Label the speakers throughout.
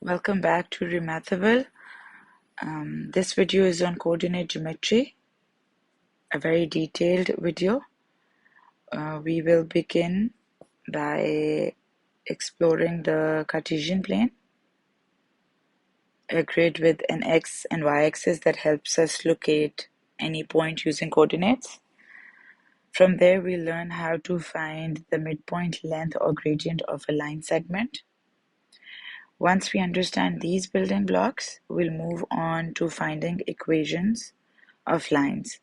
Speaker 1: Welcome back to ReMathable. This video is on coordinate geometry, a very detailed video. We will begin by exploring the Cartesian plane, a grid with an x and y axis that helps us locate any point using coordinates. From there, we'll learn how to find the midpoint length or gradient of a line segment. Once we understand these building blocks, we'll move on to finding equations of lines,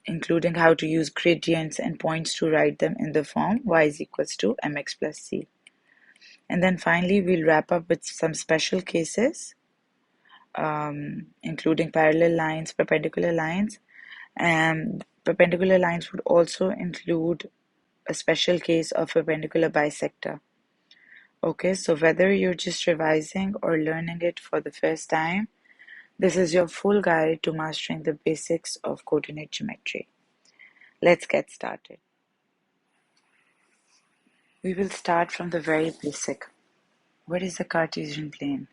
Speaker 1: including how to use gradients and points to write them in the form y is equals to mx plus c. And then finally, we'll wrap up with some special cases, including parallel lines, perpendicular lines, and perpendicular lines would also include a special case of perpendicular bisector. Okay, so whether you're just revising or learning it for the first time, this is your full guide to mastering the basics of coordinate geometry. Let's get started. We will start from the very basic. What is the Cartesian plane?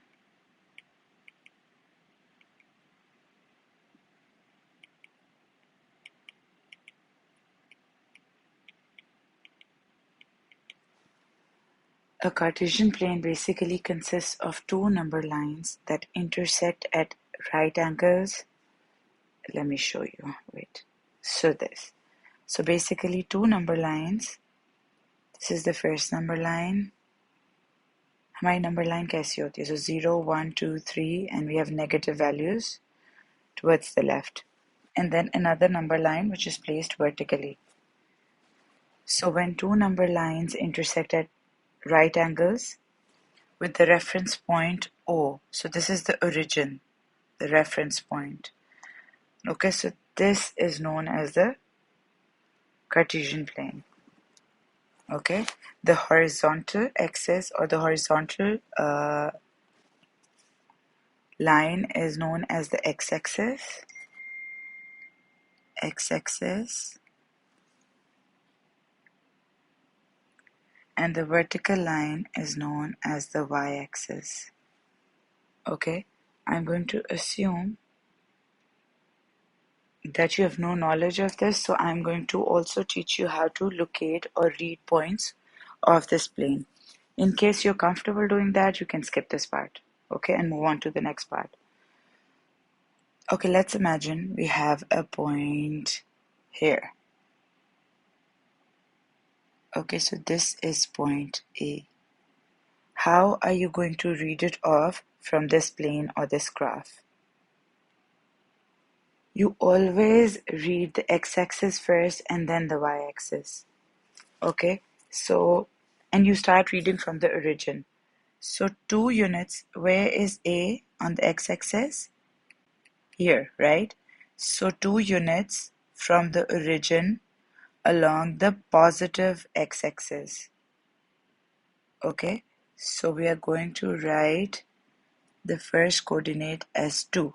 Speaker 1: A Cartesian plane basically consists of two number lines that intersect at right angles. Let me show you. Wait. So basically two number lines. This is the first number line. हमारी number line कैसी होती है? So 0, 1, 2, 3 and we have negative values towards the left. And then another number line which is placed vertically. So when two number lines intersect at right angles with the reference point O, so this is the origin, the reference point. Okay, so this is known as the Cartesian plane. Okay, the horizontal axis or the horizontal line is known as the x-axis. And the vertical line is known as the y-axis. Okay, I'm going to assume that you have no knowledge of this, so I'm going to also teach you how to locate or read points of this plane. In case you're comfortable doing that, you can skip this part, okay, and move on to the next part. Okay, let's imagine we have a point here. Okay, so this is point A. How are you going to read it off from this plane or this graph? You always read the x-axis first and then the y-axis. Okay, so, and you start reading from the origin. So 2 units, where is A on the x-axis? Here, right? So 2 units from the origin along the positive x-axis. Okay, so we are going to write the first coordinate as 2.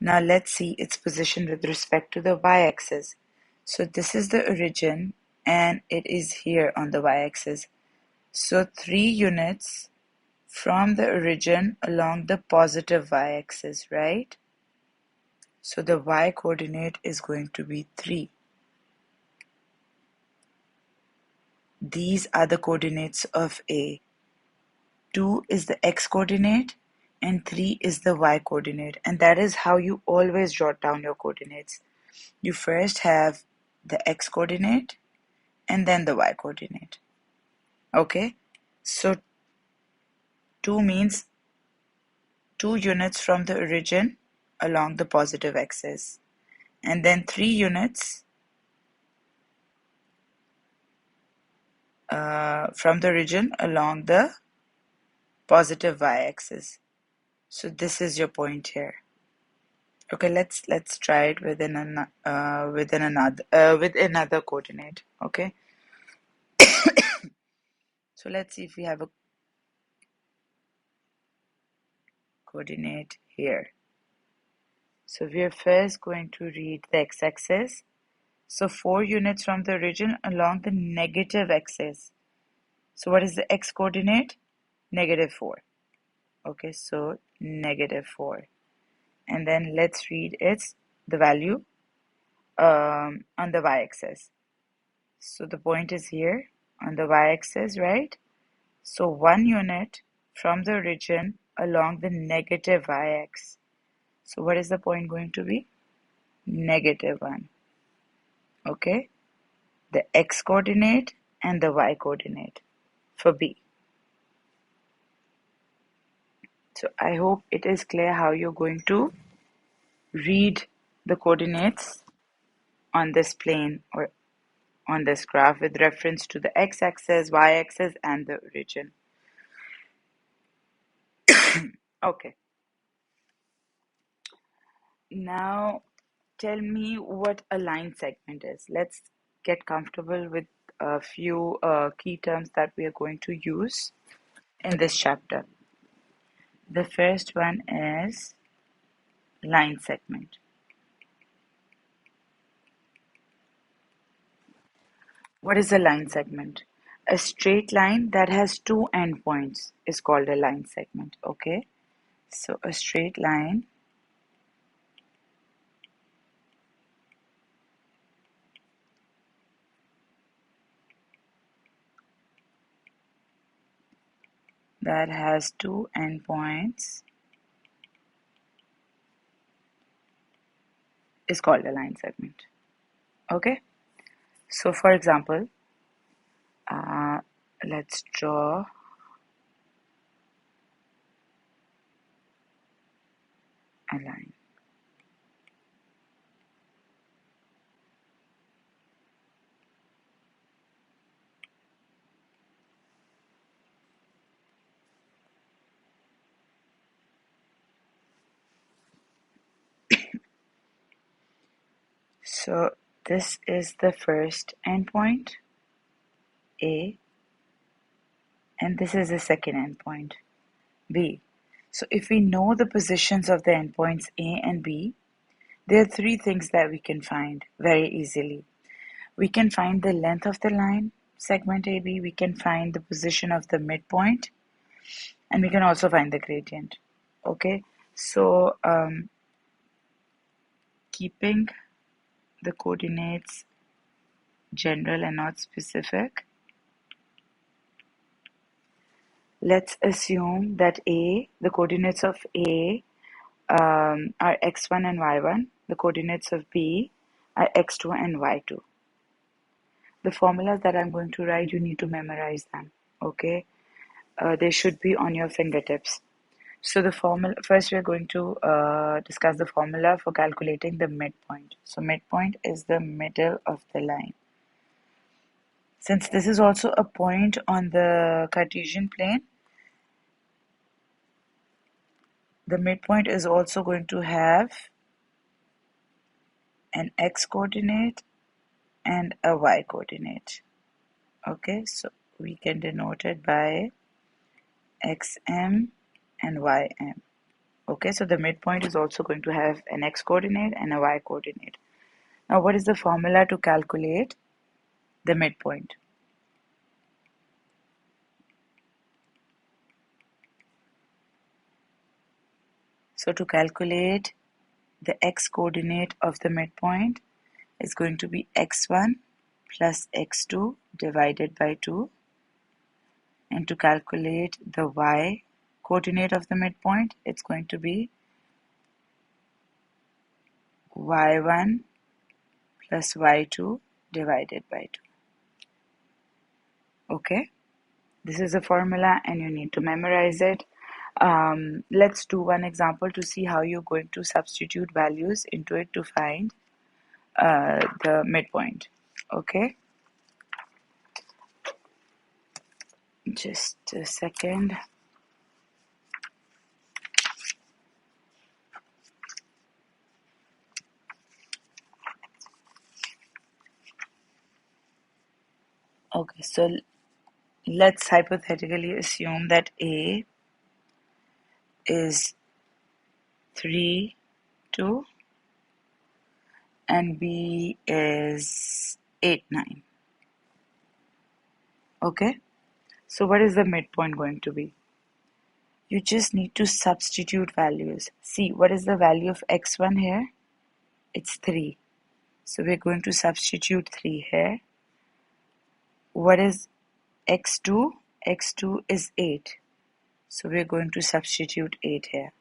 Speaker 1: Now let's see its position with respect to the y-axis. So this is the origin and it is here on the y-axis. So 3 units from the origin along the positive y-axis, right? So the y-coordinate is going to be 3. These are the coordinates of A. 2 is the x-coordinate and 3 is the y-coordinate. And that is how you always jot down your coordinates. You first have the x-coordinate and then the y-coordinate. Okay, so 2 means 2 units from the origin along the positive axis, and then 3 units from the origin along the positive y-axis. So this is your point here. Okay, let's try it with another coordinate. Okay, so let's see if we have a coordinate here. So we are first going to read the x-axis. So 4 units from the origin along the negative axis. So what is the x-coordinate? -4. Okay, so -4. And then let's read the value on the y-axis. So the point is here on the y-axis, right? So 1 unit from the origin along the negative y-axis. So what is the point going to be? -1. Okay, the x coordinate and the y coordinate for B. So I hope it is clear how you're going to read the coordinates on this plane or on this graph with reference to the x-axis, y-axis, and the origin. Okay. Now tell me what a line segment is. Let's get comfortable with a few key terms that we are going to use in this chapter. The first one is line segment. What is a line segment? A straight line that has two endpoints is called a line segment. Okay, so a straight line that has two endpoints is called a line segment. Okay, so for example, let's draw a line. So this is the first endpoint, A, and this is the second endpoint, B. So if we know the positions of the endpoints A and B, there are three things that we can find very easily. We can find the length of the line, segment AB, we can find the position of the midpoint, and we can also find the gradient. Okay, so keeping the coordinates general and not specific, let's assume that the coordinates of A are x1 and y1. The coordinates of B are x2 and y2. The formulas that I'm going to write, you need to memorize them. Okay, they should be on your fingertips. So the formula, first we're going to discuss the formula for calculating the midpoint. So midpoint is the middle of the line. Since this is also a point on the Cartesian plane, the midpoint is also going to have an x coordinate and a y coordinate. Okay, so we can denote it by xm and ym. Okay, so the midpoint is also going to have an x coordinate and a y coordinate. Now, what is the formula to calculate the midpoint? So to calculate the x coordinate of the midpoint is going to be x1 plus x2 divided by 2. And to calculate the y coordinate of the midpoint, it's going to be y1 plus y2 divided by 2. Okay, this is a formula and you need to memorize it. Let's do one example to see how you're going to substitute values into it to find the midpoint. Okay, just a second. Okay, so let's hypothetically assume that A is 3, 2 and B is 8, 9. Okay, so what is the midpoint going to be? you just need to substitute values. See, what is the value of x1 here? It's 3. So we're going to substitute 3 here. What is x2? x2 is 8. So we're going to substitute 8 here.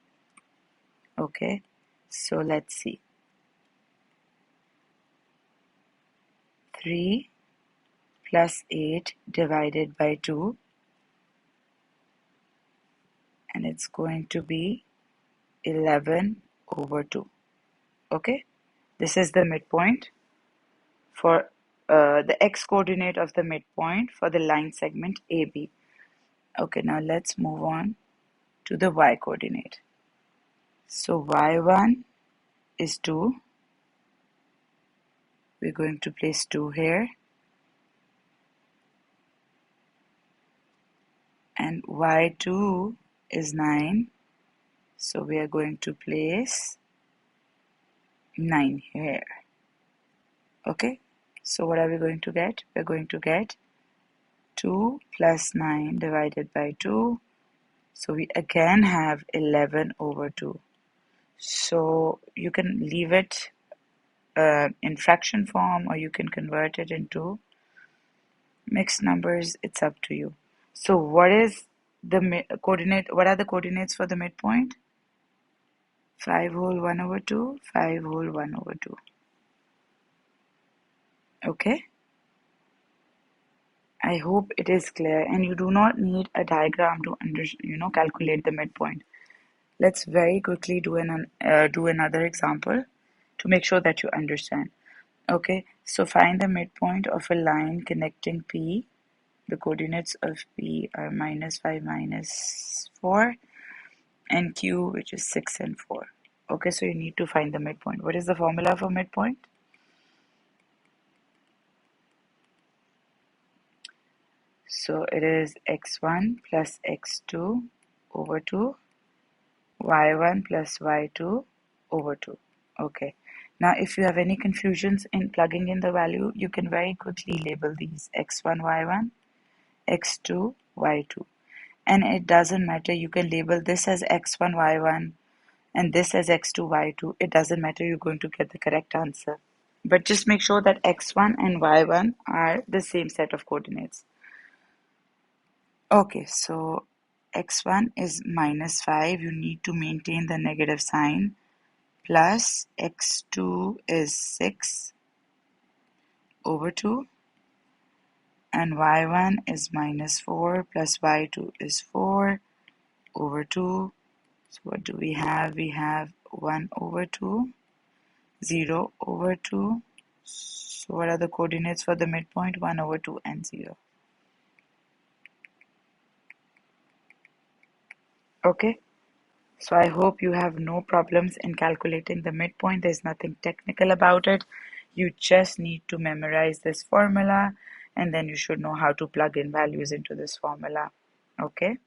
Speaker 1: Okay, so let's see. 3 plus 8 divided by 2, and it's going to be 11 over 2. Okay, this is the midpoint for the x coordinate of the midpoint for the line segment AB. Okay, now let's move on to the y coordinate. So y1 is 2. We're going to place 2 here. And y2 is 9. So we are going to place 9 here. Okay, so what are we going to get? We're going to get 2 plus 9 divided by 2. So we again have 11 over 2. So you can leave it in fraction form, or you can convert it into mixed numbers. It's up to you. So what is the coordinate? What are the coordinates for the midpoint? 5 whole 1 over 2, 5 whole 1 over 2. Okay, I hope it is clear, and you do not need a diagram to calculate the midpoint. Let's very quickly do another example to make sure that you understand. Okay, so find the midpoint of a line connecting P. The coordinates of P are -5, -4, and Q, which is 6 and 4. Okay, so you need to find the midpoint. What is the formula for midpoint? So it is x1 plus x2 over 2, y1 plus y2 over 2. Okay. Now, if you have any confusions in plugging in the value, you can very quickly label these x1, y1, x2, y2. And it doesn't matter, you can label this as x1, y1 and this as x2, y2. It doesn't matter, you're going to get the correct answer. But just make sure that x1 and y1 are the same set of coordinates. Okay, so x1 is -5. You need to maintain the negative sign. Plus x2 is 6 over 2. And y1 is -4 plus y2 is 4 over 2. So what do we have? We have 1 over 2, 0 over 2. So what are the coordinates for the midpoint? 1 over 2 and 0. Okay, so I hope you have no problems in calculating the midpoint. There's nothing technical about it. You just need to memorize this formula, and then you should know how to plug in values into this formula. Okay.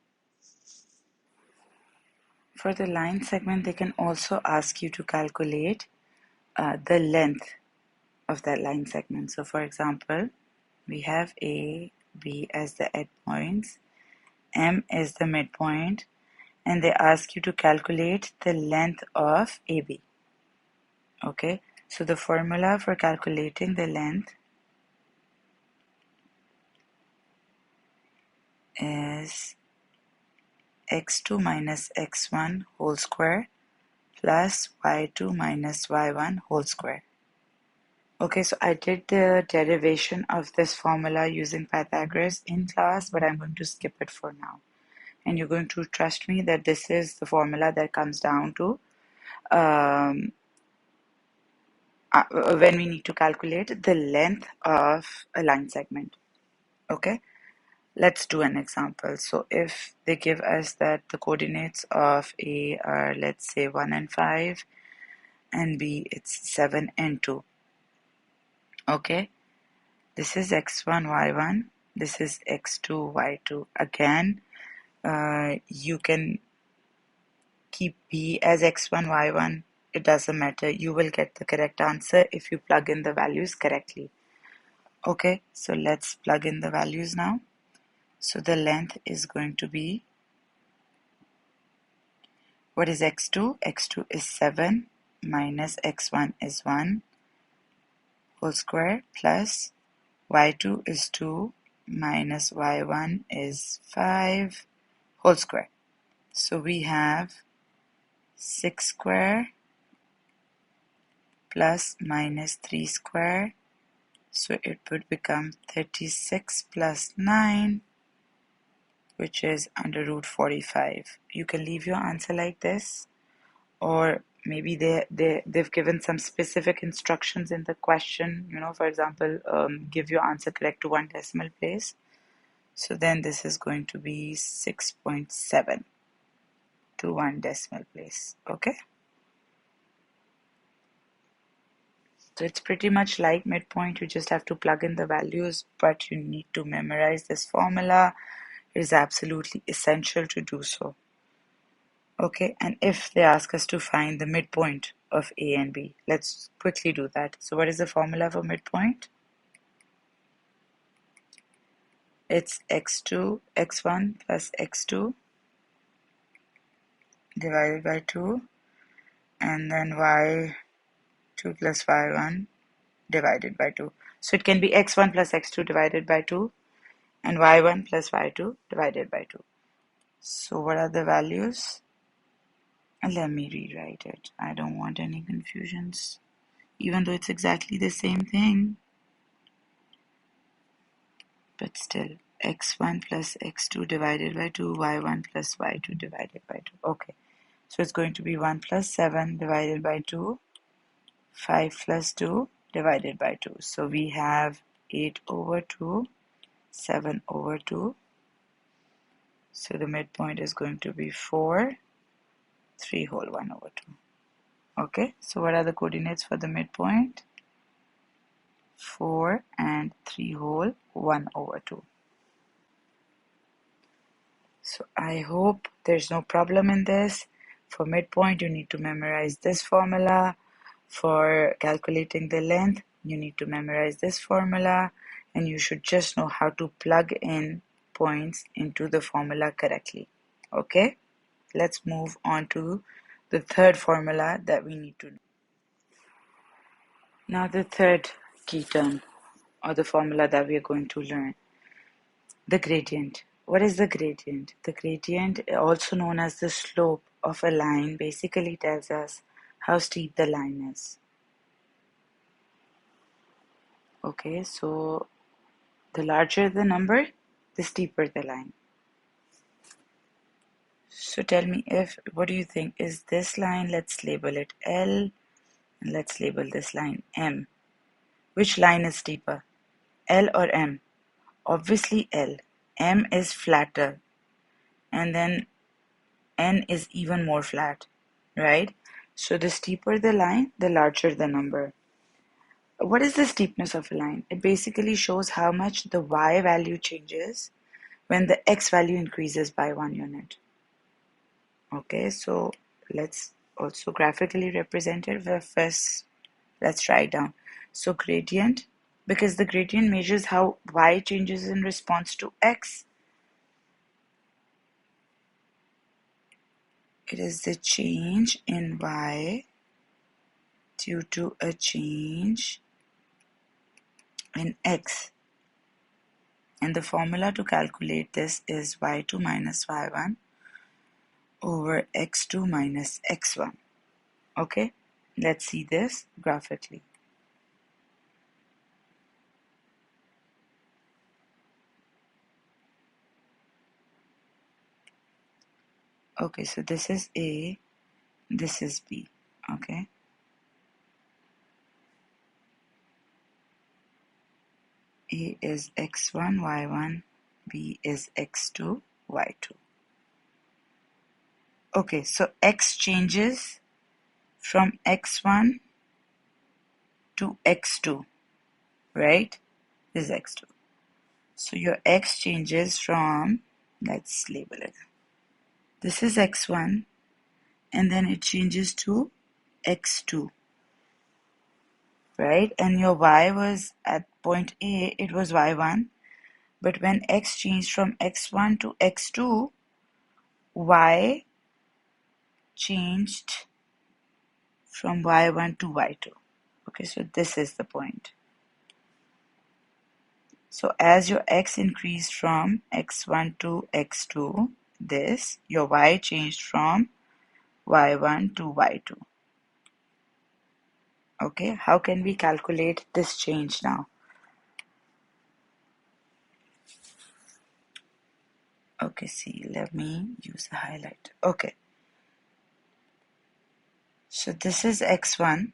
Speaker 1: For the line segment, they can also ask you to calculate the length of that line segment. So for example, we have A, B as the endpoints, M is the midpoint, and they ask you to calculate the length of AB. Okay, so the formula for calculating the length is x2 minus x1 whole square plus y2 minus y1 whole square. Okay, so I did the derivation of this formula using Pythagoras in class, but I'm going to skip it for now. And you're going to trust me that this is the formula that comes down to when we need to calculate the length of a line segment. Okay, let's do an example. So if they give us that the coordinates of A are, let's say, 1 and 5, and B it's 7 and 2. Okay, this is x1, y1, this is x2, y2. Again, you can keep B as x1, y1. It doesn't matter. You will get the correct answer if you plug in the values correctly. Okay, so let's plug in the values now. So the length is going to be What is x2? x2 is 7 minus x1 is 1 whole square plus y2 is 2 minus y1 is 5 whole square. So we have 6 square plus minus 3 square. So it would become 36 plus 9, which is under root 45. You can leave your answer like this, or maybe they've given some specific instructions in the question, for example, give your answer correct to 1 decimal place. So then this is going to be 6.7 to 1 decimal place. Okay, so it's pretty much like midpoint. You just have to plug in the values, but you need to memorize this formula. It is absolutely essential to do so. Okay, and if they ask us to find the midpoint of A and B, let's quickly do that. So what is the formula for midpoint? It's x1 plus x2 divided by 2, and then y2 plus y1 divided by 2. So it can be x1 plus x2 divided by 2 and y1 plus y2 divided by 2. So what are the values? Let me rewrite it. I don't want any confusions, even though it's exactly the same thing. But still, x1 plus x2 divided by 2, y1 plus y2 divided by 2. Okay, so it's going to be 1 plus 7 divided by 2, 5 plus 2 divided by 2. So we have 8 over 2, 7 over 2. So the midpoint is going to be 4, 3 whole 1 over 2. Okay, so what are the coordinates for the midpoint? 4 and 3 whole 1 over 2. So I hope there's no problem in this. For midpoint, you need to memorize this formula. For calculating the length, you need to memorize this formula, and you should just know how to plug in points into the formula correctly. Okay, let's move on to the third formula that we need to know. Now the third key term, or the formula that we are going to learn, the gradient. What is the gradient? The gradient, also known as the slope of a line, basically tells us how steep the line is. Okay, so the larger the number, the steeper the line. So tell me, what do you think? Is this line, let's label it L, and let's label this line M. Which line is steeper, L or M? Obviously L. M is flatter, and then N is even more flat, right? So the steeper the line, the larger the number. What is the steepness of a line? It basically shows how much the y value changes when the x value increases by 1 unit. Okay, so let's also graphically represent it. First, let's write down. So gradient, because the gradient measures how y changes in response to x. It is the change in y due to a change in x. And the formula to calculate this is y2 minus y1 over x2 minus x1. Okay, let's see this graphically. Okay, so this is A, this is B. Okay, A is x1, y1, B is x2, y2. Okay, so x changes from x1 to x2, right? This is x2. So your x changes from, let's label it. This is x1, and then it changes to x2, right? And your y was at point A, it was y1, but when x changed from x1 to x2, y changed from y1 to y2. Okay, so this is the point. So as your x increased from x1 to x2, your y changed from y1 to y2. Okay, how can we calculate this change now? Okay, see, let me use a highlight. Okay, so this is x1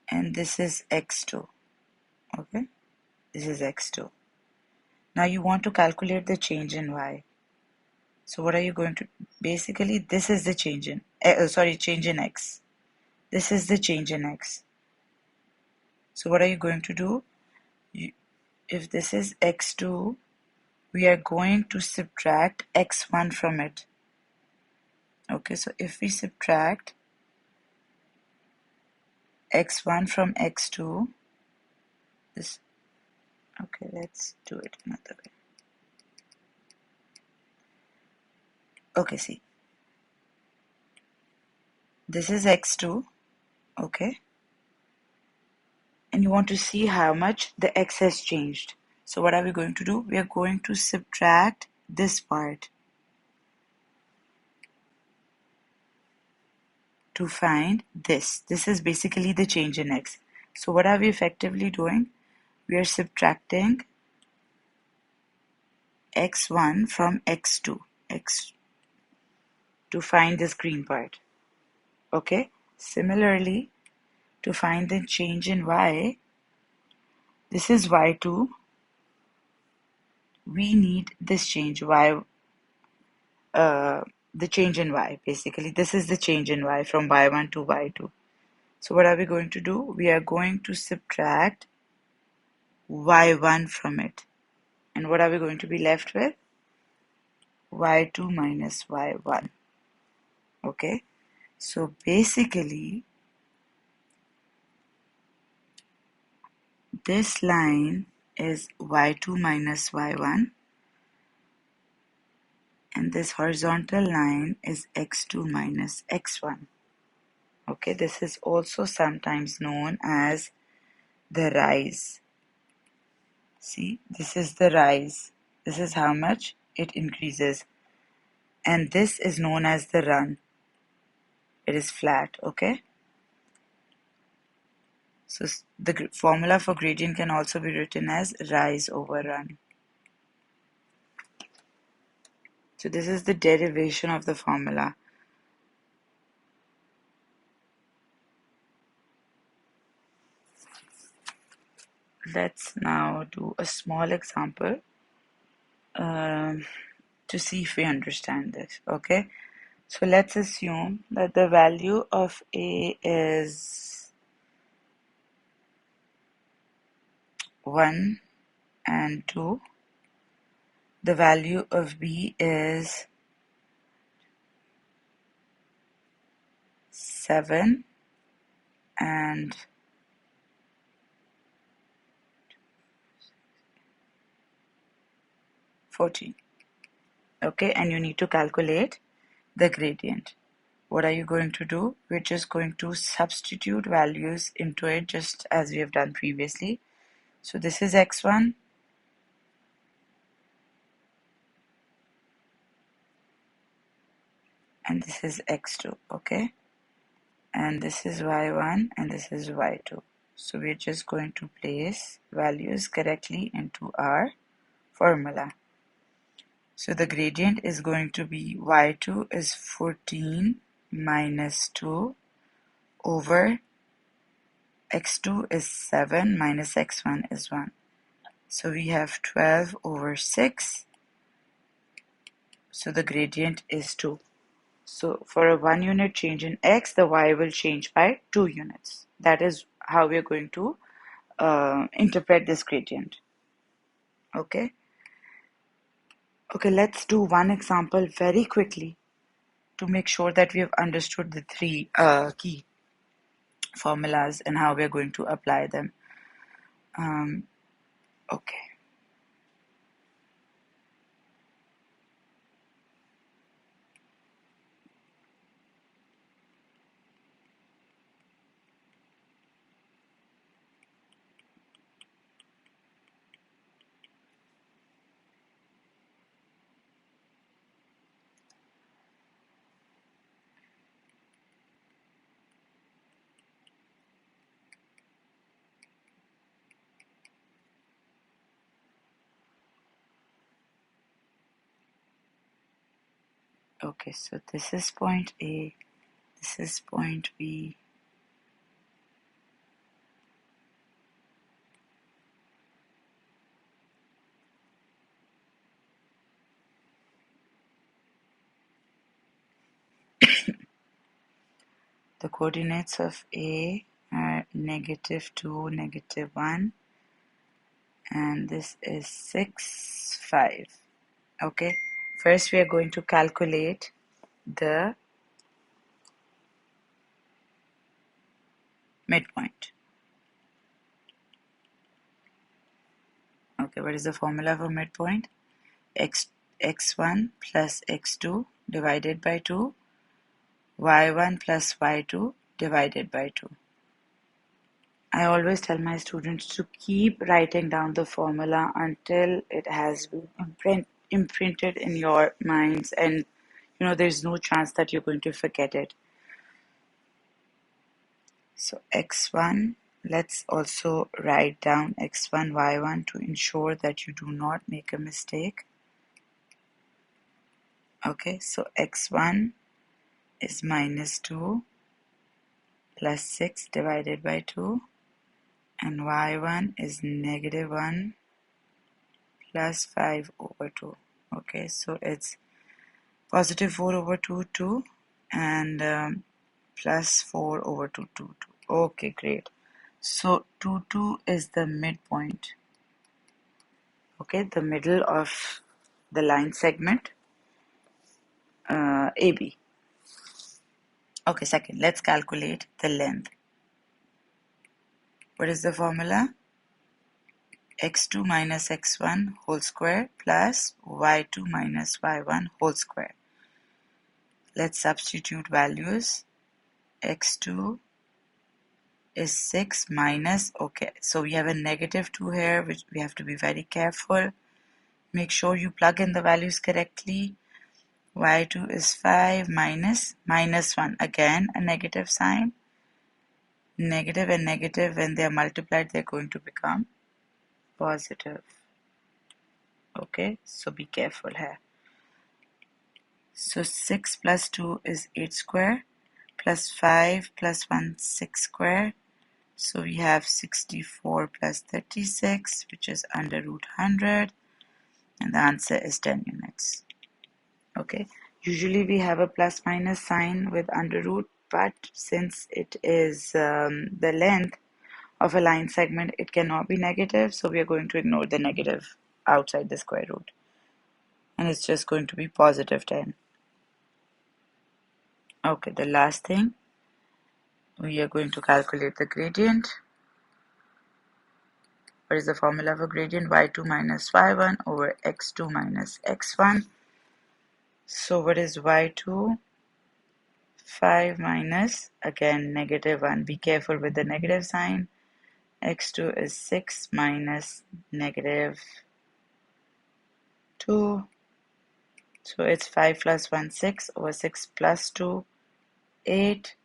Speaker 1: and this is x2. Okay, this is x2. Now you want to calculate the change in y. So what are you going to, basically this is the change in, change in x. This is the change in x. So what are you going to do? If this is x2, we are going to subtract x1 from it. Okay, so if we subtract x1 from x2, this, okay, let's do it another way. Okay, see, this is x2, okay, and you want to see how much the x has changed. So what are we going to do? We are going to subtract this part to find this. This is basically the change in x. So what are we effectively doing? We are subtracting x1 from x2 to find this green part. Okay, similarly, to find the change in y, this is y2, we need this change, the change in y, basically this is the change in y from y1 to y2. So what are we going to do? We are going to subtract y1 from it, and what are we going to be left with? y2 minus y1. Okay, so basically this line is y2 minus y1, and this horizontal line is x2 minus x1. Okay, this is also sometimes known as the rise. See, this is the rise. This is how much it increases. And this is known as the run. It is flat, okay? So the formula for gradient can also be written as rise over run. So this is the derivation of the formula. Let's now do a small example to see if we understand this, okay? So let's assume that the value of A is 1 and 2. The value of B is 7 and 14. Okay, and you need to calculate the gradient. What are you going to do? We're just going to substitute values into it just as we have done previously. So this is x1, and this is x2, okay? And this is y1 and this is y2. So we're just going to place values correctly into our formula. So the gradient is going to be y2 is 14 minus 2 over x2 is 7 minus x1 is 1. So we have 12 over 6. So the gradient is 2. So for a 1 unit change in x, the y will change by 2 units. That is how we are going to interpret this gradient. Okay. Okay, let's do one example very quickly to make sure that we have understood the three key formulas and how we are going to apply them. Okay. Okay, so this is point A, this is point B. The coordinates of A are -2, -1, and this is 6, 5. Okay, first we are going to calculate the midpoint. Okay, what is the formula for midpoint? x1 plus x2 divided by 2, y1 plus y2 divided by 2. I always tell my students to keep writing down the formula until it has been imprinted in your minds, and there's no chance that you're going to forget it. So x1, let's also write down x1, y1 to ensure that you do not make a mistake. Okay, so x1 is -2 plus 6 divided by 2, and y1 is -1 plus 5 over 2. Okay, so it's positive 4 over 2, 2, and plus 4 over 2, 2, 2. Okay, great. So 2, 2 is the midpoint. Okay, the middle of the line segment AB. Okay, second, let's calculate the length. What is the formula? x2 minus x1 whole square plus y2 minus y1 whole square. Let's substitute values. x2 is 6 minus, okay, so we have a -2 here, which we have to be very careful. Make sure you plug in the values correctly. y2 is 5 minus -1, again a negative sign. Negative and negative, when they are multiplied, they're going to become positive. Okay, so be careful here. So 6 plus 2 is 8 square, plus 5 plus 1, 6 square. So we have 64 plus 36, which is under root 100, and the answer is 10 units. Okay, usually we have a plus minus sign with under root, but since it is the length of a line segment, it cannot be negative, so we are going to ignore the negative outside the square root, and it's just going to be positive 10. Okay, the last thing, we are going to calculate the gradient. What is the formula for gradient? y2 minus y1 over x2 minus x1. So what is y2? 5 minus, again, -1. Be careful with the negative sign. x2 is 6 minus -2. So it's 5 plus 1, 6 over 6 plus 2, 8,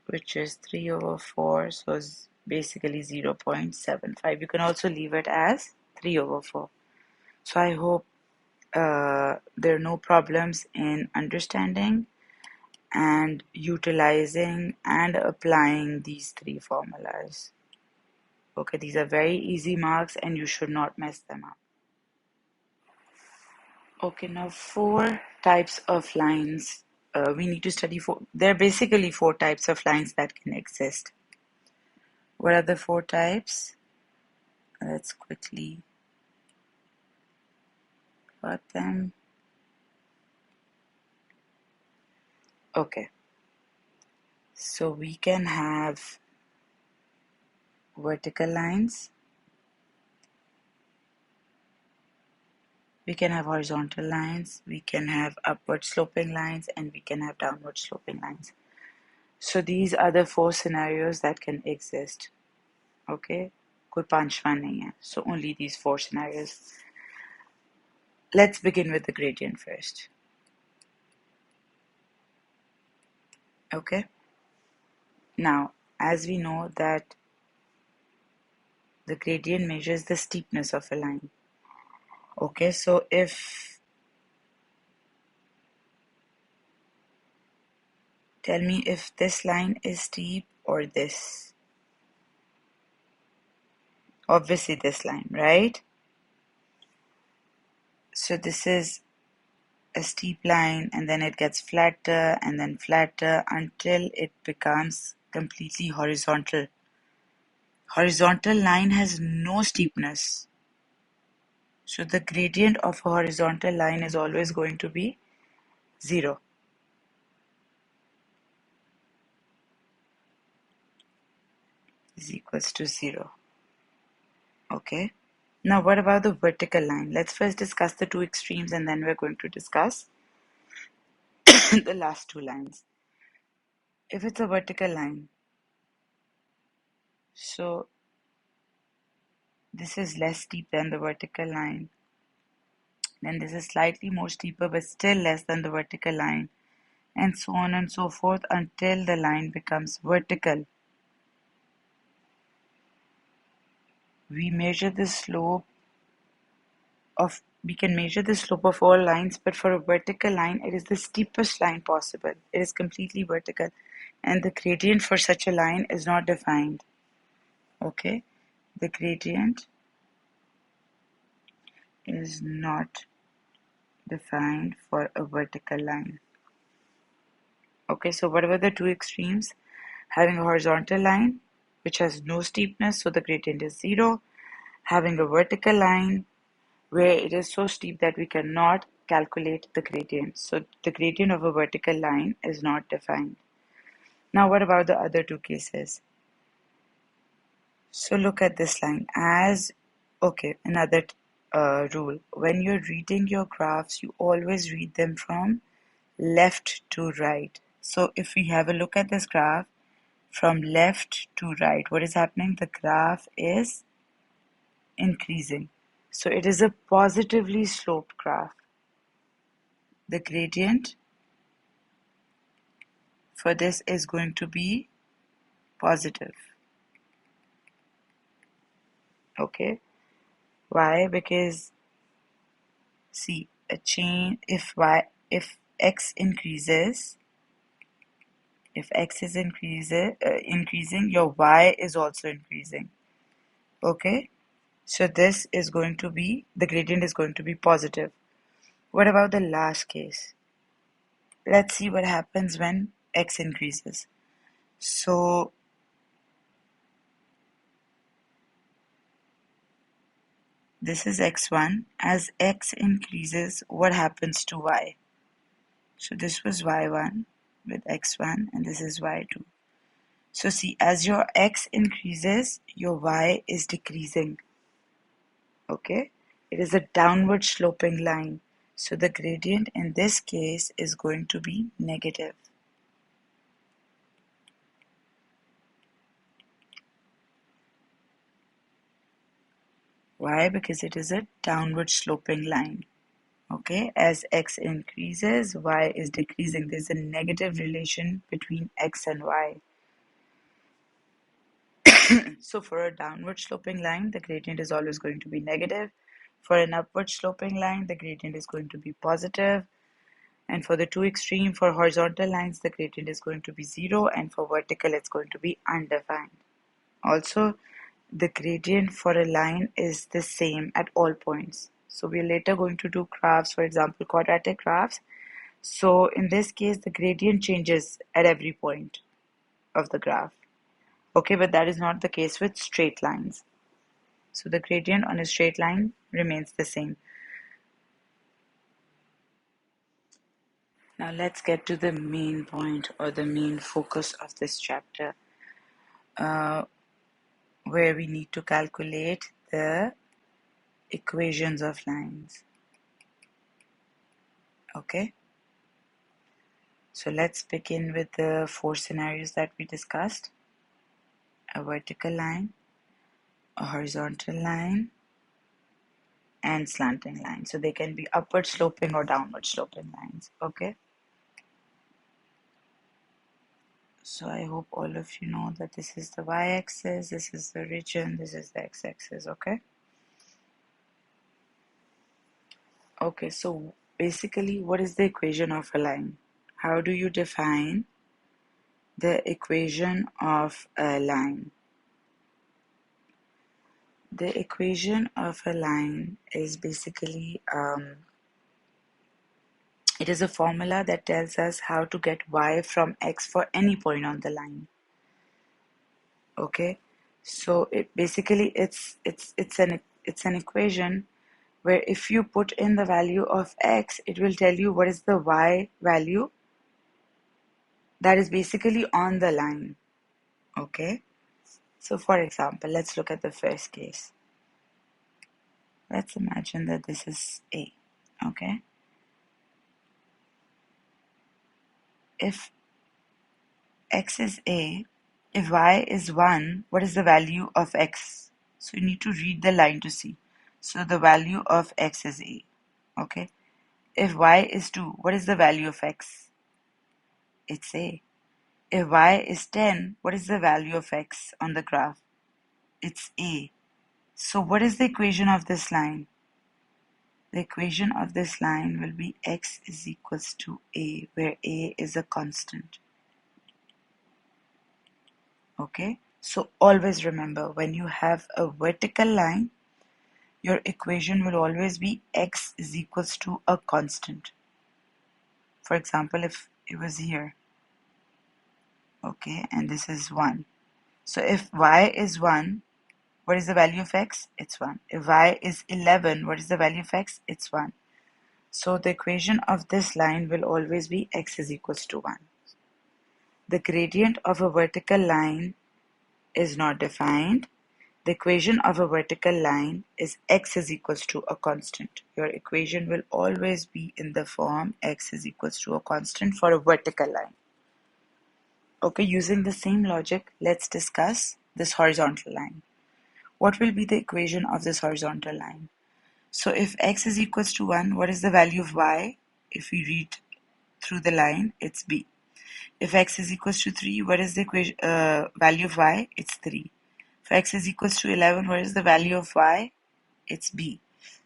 Speaker 1: which is 3 over 4. So it's basically 0.75. You can also leave it as 3 over 4. So I hope there are no problems in understanding and utilizing and applying these three formulas. Okay, these are very easy marks and you should not mess them up. Okay, now 4 types of lines. We need to study there are basically 4 types of lines that can exist. What are the 4 types? Let's quickly plot them. Okay, so we can have vertical lines, we can have horizontal lines, we can have upward sloping lines, and we can have downward sloping lines. So these are the 4 scenarios that can exist. Okay, कोई पांचवा नहीं है. So only these 4 scenarios. Let's begin with the gradient first. Okay. Now, as we know that the gradient measures the steepness of a line. Okay, so if Tell me if this line is steep or this. Obviously this line, right? So this is a steep line, and then it gets flatter and then flatter until it becomes completely horizontal. Horizontal line has no steepness. So the gradient of a horizontal line is always going to be 0. Is equals to 0. Okay. Now what about the vertical line? Let's first discuss the two extremes and then we're going to discuss the last two lines. If it's a vertical line, so this is less steep than the vertical line. Then this is slightly more steeper but still less than the vertical line, and so on and so forth until the line becomes vertical. We measure the slope we can measure the slope of all lines, but for a vertical line, it is the steepest line possible. It is completely vertical, and the gradient for such a line is not defined. Okay, the gradient is not defined for a vertical line. Okay, so whatever the two extremes, having a horizontal line which has no steepness, so the gradient is 0, having a vertical line where it is so steep that we cannot calculate the gradient. So the gradient of a vertical line is not defined. Now what about the other two cases? So look at this line as, okay, another rule. When you're reading your graphs, you always read them from left to right. So if we have a look at this graph from left to right, what is happening? The graph is increasing. So it is a positively sloped graph. The gradient for this is going to be positive. Okay, why? Because see, a chain, if x increases, if x is increasing, your y is also increasing. Okay, so this is going to be, the gradient is going to be positive. What about the last case? Let's see what happens when x increases. So this is x1. As x increases, what happens to y? So this was y1 with x1, and this is y2. So see, as your x increases, your y is decreasing. Okay, it is a downward sloping line. So the gradient in this case is going to be negative. Why? Because it is a downward sloping line. Okay, as x increases, y is decreasing. There's a negative relation between x and y. So for a downward sloping line, the gradient is always going to be negative. For an upward sloping line, the gradient is going to be positive. And for the two extreme, for horizontal lines, the gradient is going to be 0. And for vertical, it's going to be undefined. Also, the gradient for a line is the same at all points. So we're later going to do graphs, for example, quadratic graphs. So in this case, the gradient changes at every point of the graph. Okay, but that is not the case with straight lines. So the gradient on a straight line remains the same. Now let's get to the main point or the main focus of this chapter, where we need to calculate the equations of lines. Okay, so let's begin with the 4 scenarios that we discussed: a vertical line, a horizontal line, and slanting line. So they can be upward sloping or downward sloping lines. Okay, so I hope all of you know that this is the y-axis, this is the region, this is the x-axis. Okay. Okay, so basically, what is the equation of a line? How do you define the equation of a line. The equation of a line is basically, it is a formula that tells us how to get y from x for any point on the line. Okay, so it basically it's an equation where if you put in the value of x, it will tell you what is the y value that is basically on the line. Okay, so for example, let's look at the first case. Let's imagine that this is a. Okay, if x is a, if y is 1, what is the value of x? So you need to read the line to see. So the value of x is a. Okay, if y is 2, what is the value of x? It's a. If y is 10, what is the value of x on the graph? It's a. So what is the equation of this line? The equation of this line will be x is equals to a, where a is a constant. Okay, so always remember, when you have a vertical line, your equation will always be x is equals to a constant. For example, if it was here, okay, and this is 1. So if y is 1, what is the value of x? It's 1. If y is 11, what is the value of x? It's 1. So the equation of this line will always be x is equals to 1. The gradient of a vertical line is not defined. The equation of a vertical line is x is equals to a constant. Your equation will always be in the form x is equals to a constant for a vertical line. Okay, using the same logic, let's discuss this horizontal line. What will be the equation of this horizontal line? So if x is equals to 1, what is the value of y? If we read through the line, it's b. If x is equals to 3, what is the value of y? It's 3. If x is equals to 11, what is the value of y? It's b.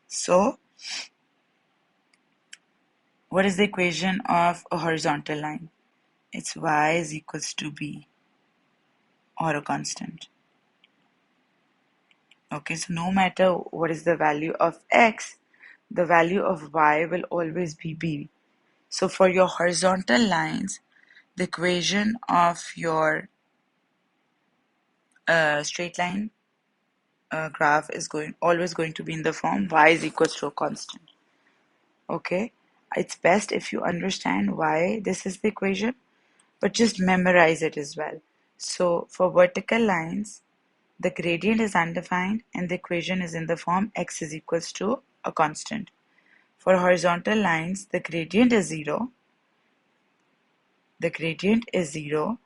Speaker 1: So what is the equation of a horizontal line? It's y is equals to b, or a constant. Okay, so no matter what is the value of x, the value of y will always be b. So for your horizontal lines, the equation of your straight line graph is always going to be in the form y is equals to a constant. Okay, it's best if you understand why this is the equation, but just memorize it as well. So for vertical lines, the gradient is undefined and the equation is in the form x is equals to a constant. For horizontal lines, the gradient is 0. The gradient is 0,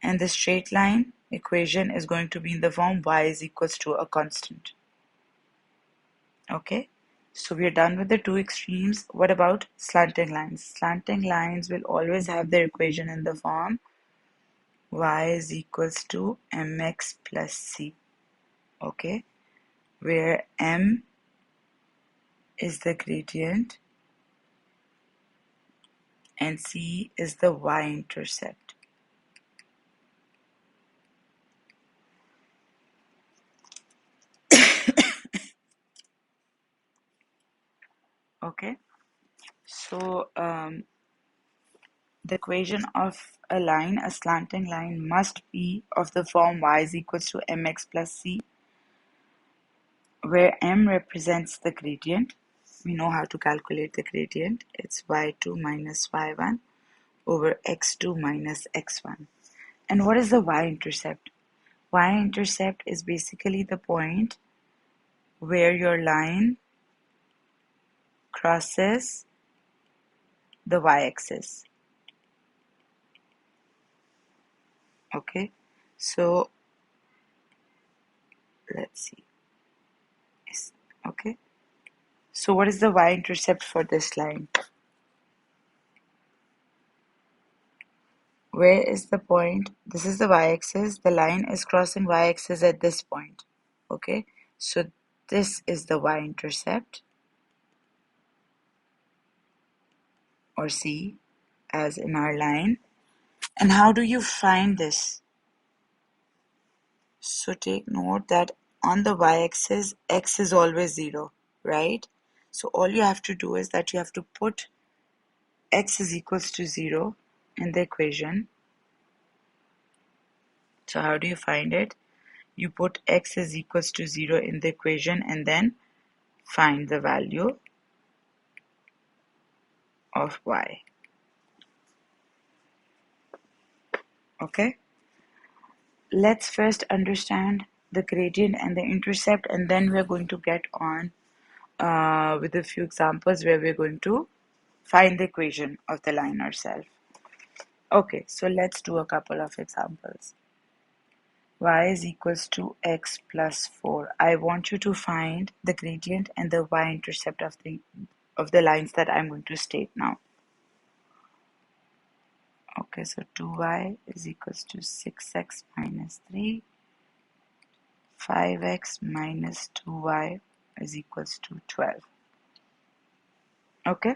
Speaker 1: and the straight line equation is going to be in the form y is equals to a constant. Okay, so we are done with the two extremes. What about slanting lines? Slanting lines will always have their equation in the form y is equals to mx plus c. Okay, where m is the gradient and c is the y-intercept. Okay, so the equation of a line, a slanting line, must be of the form y is equals to mx plus c, where m represents the gradient. We know how to calculate the gradient. It's y2 minus y1 over x2 minus x1. And what is the y-intercept? Y-intercept is basically the point where your line crosses the y-axis. Okay, so let's see. Okay, so what is the y-intercept for this line? Where is the point? This is the y-axis. The line is crossing y-axis at this point. Okay, so this is the y-intercept, or c, as in our line. And how do you find this? So take note that on the y-axis, x is always 0, right? So all you have to do is that you have to put x is equals to 0 in the equation. So how do you find it? You put x is equals to 0 in the equation and then find the value of y. Okay? Let's first understand the gradient and the intercept, and then we're going to get on with a few examples where we're going to find the equation of the line ourselves. Okay, so let's do a couple of examples. Y is equals to x plus 4. I want you to find the gradient and the y-intercept of the lines that I'm going to state now. Okay, so 2y is equals to 6x minus 3. 5x minus 2y is equals to 12. Okay,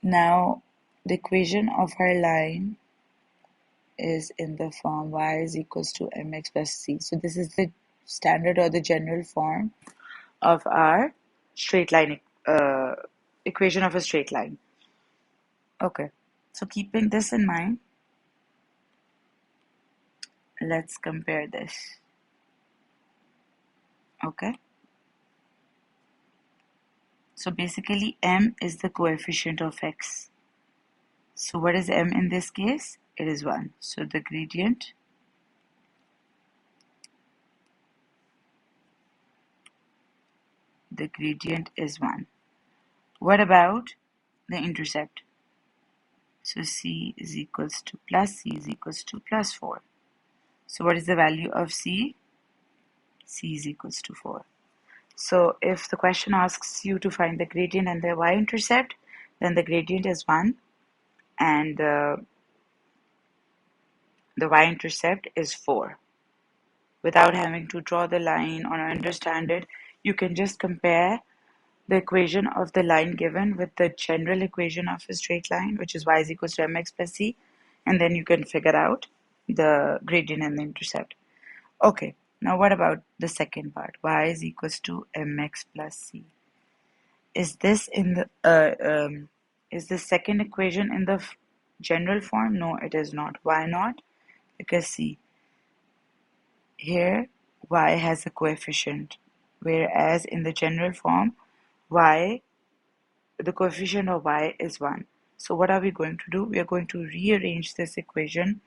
Speaker 1: now the equation of our line is in the form y is equals to mx plus c. So this is the standard or the general form of our straight line equation of a straight line. Okay, so keeping this in mind, let's compare this. Okay, so basically m is the coefficient of x. So what is m in this case? It is 1. So the gradient is 1. What about the intercept? So c is equals to plus c is equals to plus 4. So what is the value of c? C is equals to 4. So if the question asks you to find the gradient and the y-intercept, then the gradient is 1 and the y-intercept is 4. Without having to draw the line or understand it, you can just compare the equation of the line given with the general equation of a straight line, which is y is equals to mx plus c, and then you can figure out the gradient and the intercept. Okay, now what about the second part? Y is equals to mx plus c. Is this in the is the second equation in the general form? No, it is not. Why not? Because see, here y has a coefficient, whereas in the general form, the coefficient of y is 1. So what are we going to do? We are going to rearrange this equation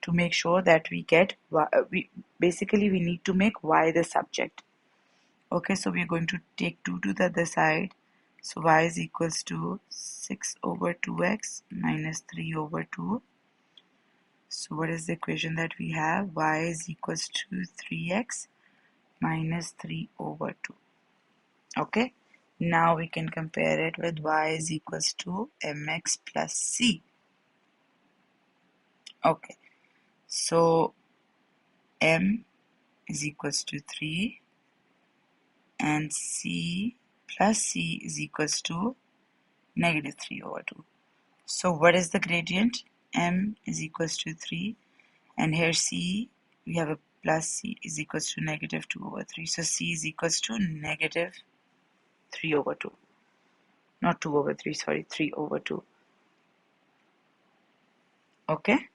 Speaker 1: to make sure that we get y. We need to make y the subject. Okay, so we are going to take 2 to the other side. So y is equals to 6 over 2x minus 3 over 2. So what is the equation that we have? Y is equals to 3x minus 3 over 2. Okay, now we can compare it with y is equals to mx plus c. Okay, so m is equals to 3 and c plus c is equals to negative 3 over 2. So what is the gradient? M is equals to 3 and here c, we have a plus c is equals to negative 2 over 3. So c is equals to negative 3 over 2. Not 2 over 3, sorry, 3 over 2. Okay,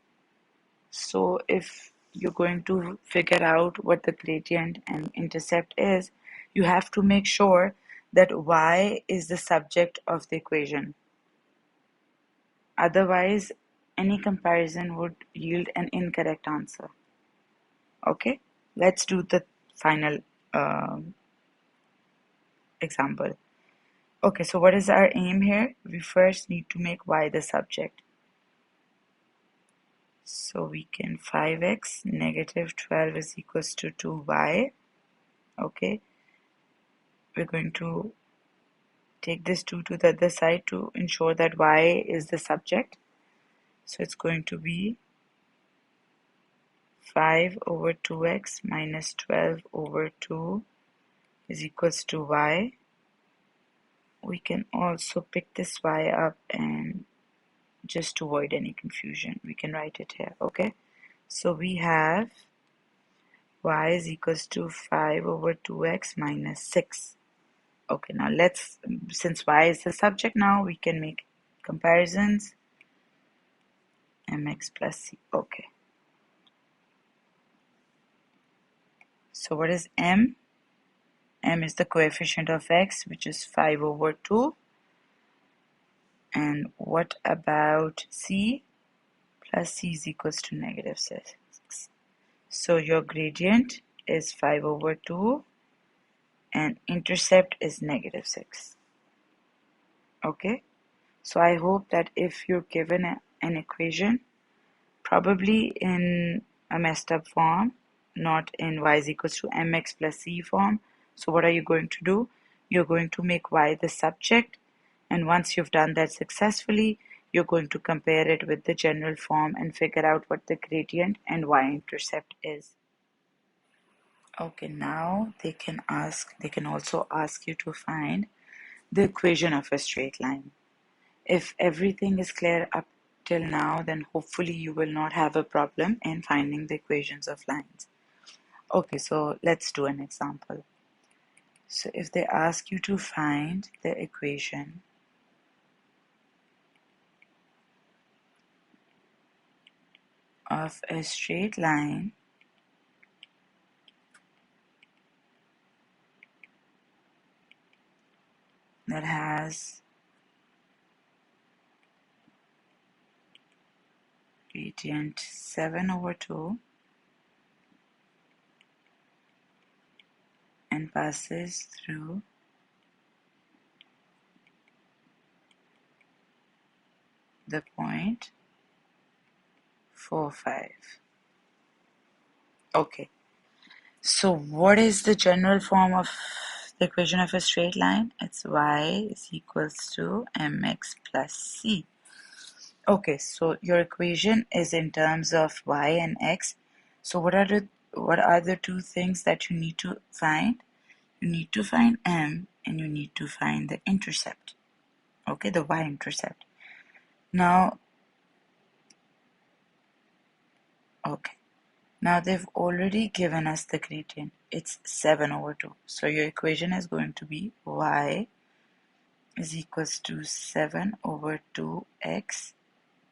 Speaker 1: so if you're going to figure out what the gradient and intercept is, you have to make sure that y is the subject of the equation. Otherwise, any comparison would yield an incorrect answer. Okay, let's do the final example. Okay, so what is our aim here? We first need to make y the subject. So we can 5x negative 12 is equals to 2y. Okay, we're going to take this 2 to the other side to ensure that y is the subject. So it's going to be 5 over 2x minus 12 over 2 is equals to y. We can also pick this y up and just to avoid any confusion, we can write it here. Okay, so we have y is equals to 5 over 2x minus 6. Okay, now let's, since y is the subject now, we can make comparisons. Mx plus c. Okay, so what is m? M is the coefficient of x, which is 5 over 2. And what about c? Plus c is equals to negative 6. So your gradient is 5 over 2 and intercept is negative 6. Okay, so I hope that if you're given an equation, probably in a messed up form, not in y is equals to mx plus c form, so what are you going to do? You're going to make y the subject, and once you've done that successfully, you're going to compare it with the general form and figure out what the gradient and y-intercept is. Okay, now they can also ask you to find the equation of a straight line. If everything is clear up till now, then hopefully you will not have a problem in finding the equations of lines. Okay, so let's do an example. So if they ask you to find the equation of a straight line that has gradient 7 over 2 and passes through the point 4, 5. Okay, so what is the general form of the equation of a straight line? It's y is equals to mx plus c. Okay, so your equation is in terms of y and x. So what are the two things that you need to find? You need to find m and you need to find the intercept. Okay, the y-intercept. Now, okay. Now they've already given us the gradient. It's 7 over 2. So your equation is going to be y is equals to 7 over 2x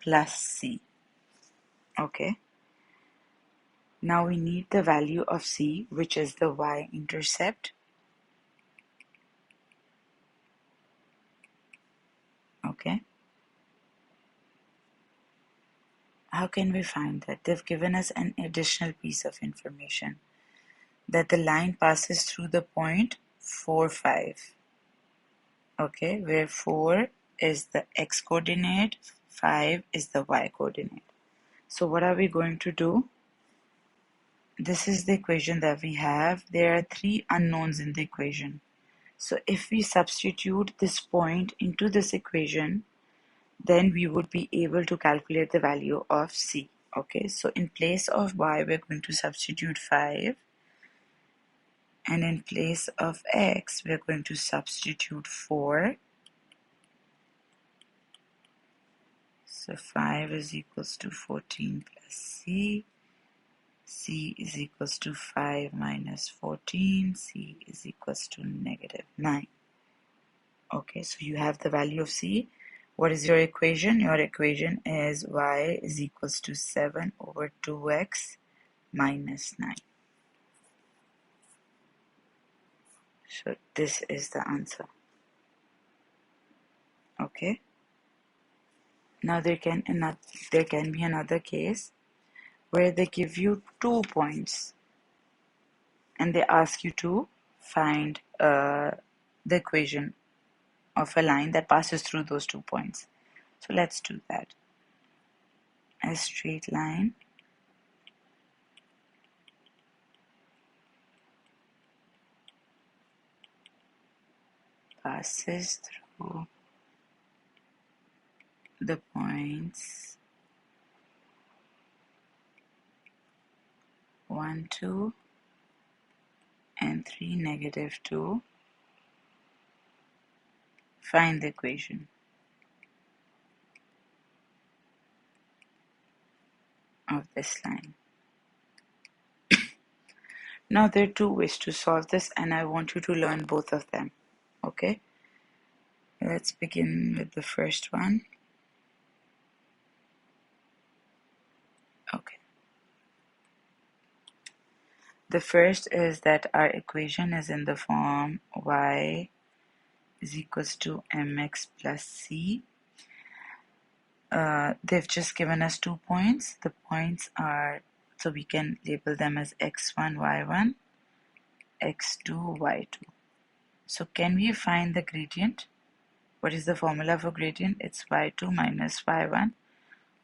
Speaker 1: plus c. Okay. Now we need the value of c, which is the y-intercept. Okay. How can we find that? They've given us an additional piece of information that the line passes through the point 4, 5. Okay, where 4 is the x coordinate, 5 is the y coordinate. So what are we going to do? This is the equation that we have. There are 3 unknowns in the equation. So if we substitute this point into this equation, then we would be able to calculate the value of c. Okay, so in place of y, we're going to substitute 5. And in place of x, we're going to substitute 4. So 5 is equals to 14 plus c. C is equals to 5 minus 14. C is equals to negative 9. Okay, so you have the value of c. What is your equation? Your equation is y is equals to 7 over 2x minus 9. So this is the answer. Okay. Now there can be another case where they give you 2 points and they ask you to find the equation of a line that passes through those 2 points. So let's do that. A straight line passes through the points 1, 2 and 3, negative 2. Find the equation. of this line. Now there are two ways to solve this, and I want you to learn both of them. Okay, let's begin with the first one. Okay, the first is that our equation is in the form y is equals to mx plus c. They've just given us 2 points. The points are, so we can label them as x1, y1, x2, y2. So can we find the gradient? What is the formula for gradient? It's y2 minus y1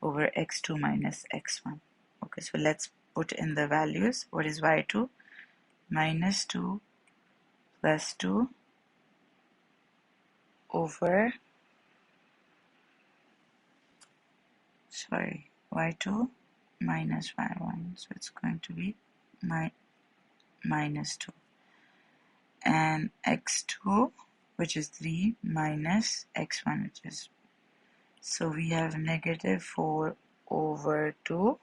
Speaker 1: over x2 minus x1. Okay, so let's put in the values. What is y2? Minus 2 plus 2 over, y2 minus y1. So it's going to be minus 2. And x2, which is 3, minus x1, which is, so we have negative 4 over 2.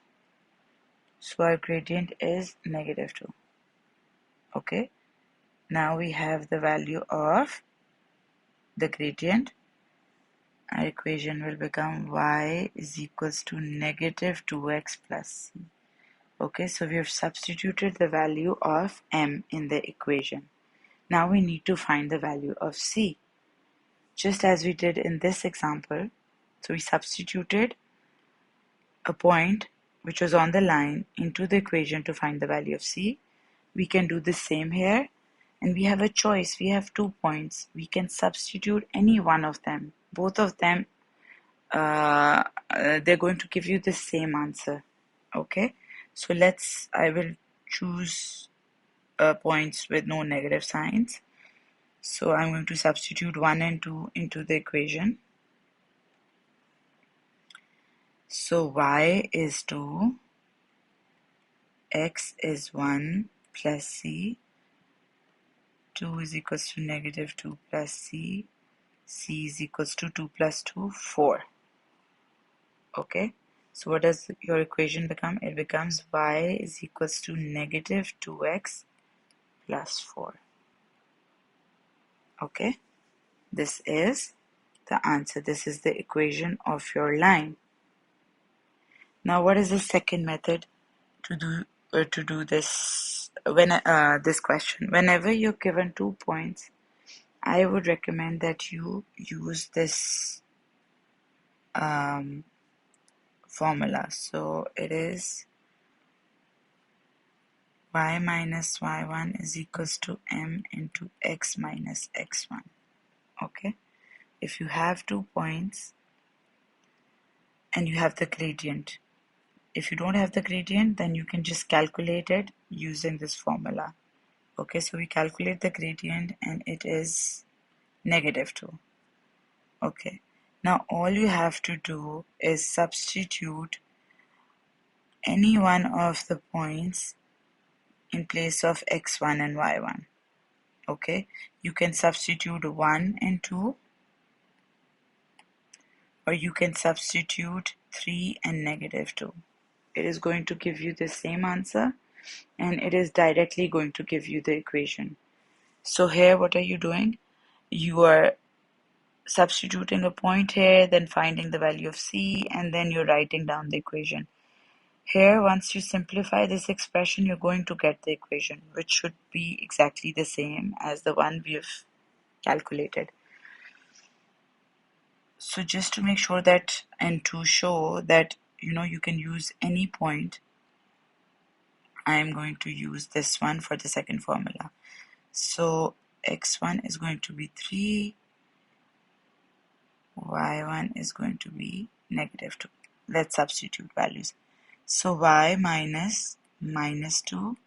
Speaker 1: So our gradient is negative 2. Okay, now we have the value of the gradient. Our equation will become y is equals to negative 2x plus c. Okay, so we have substituted the value of m in the equation. Now we need to find the value of c. Just as we did in this example, so we substituted a point which was on the line into the equation to find the value of c. We can do the same here, and we have a choice. We have 2 points. We can substitute any one of them. Both of them, they're going to give you the same answer. Okay, so I will choose points with no negative signs. So I'm going to substitute 1 and 2 into the equation. So y is 2, x is 1 plus c, 2 is equals to negative 2 plus c, c is equals to 2 plus 2, 4. Okay, so what does your equation become? It becomes y is equals to negative 2x plus 4. Okay, this is the answer. This is the equation of your line. Now what is the second method to do this this question? Whenever you're given 2 points, I would recommend that you use this formula. So it is y minus y1 is equals to m into x minus x1. Okay, if you have 2 points and you have the gradient, if you don't have the gradient, then you can just calculate it using this formula. Okay, so we calculate the gradient and it is negative 2. Okay, now all you have to do is substitute any one of the points in place of x1 and y1. Okay, you can substitute 1 and 2, or you can substitute 3 and negative 2. It is going to give you the same answer, and it is directly going to give you the equation. So here what are you doing? You are substituting a point here, then finding the value of c, and then you're writing down the equation. Here, once you simplify this expression, you're going to get the equation, which should be exactly the same as the one we've calculated. So just to make sure that, and to show that you can use any point, I'm going to use this one for the second formula. So x1 is going to be 3, y1 is going to be negative 2. Let's substitute values. So y minus 2,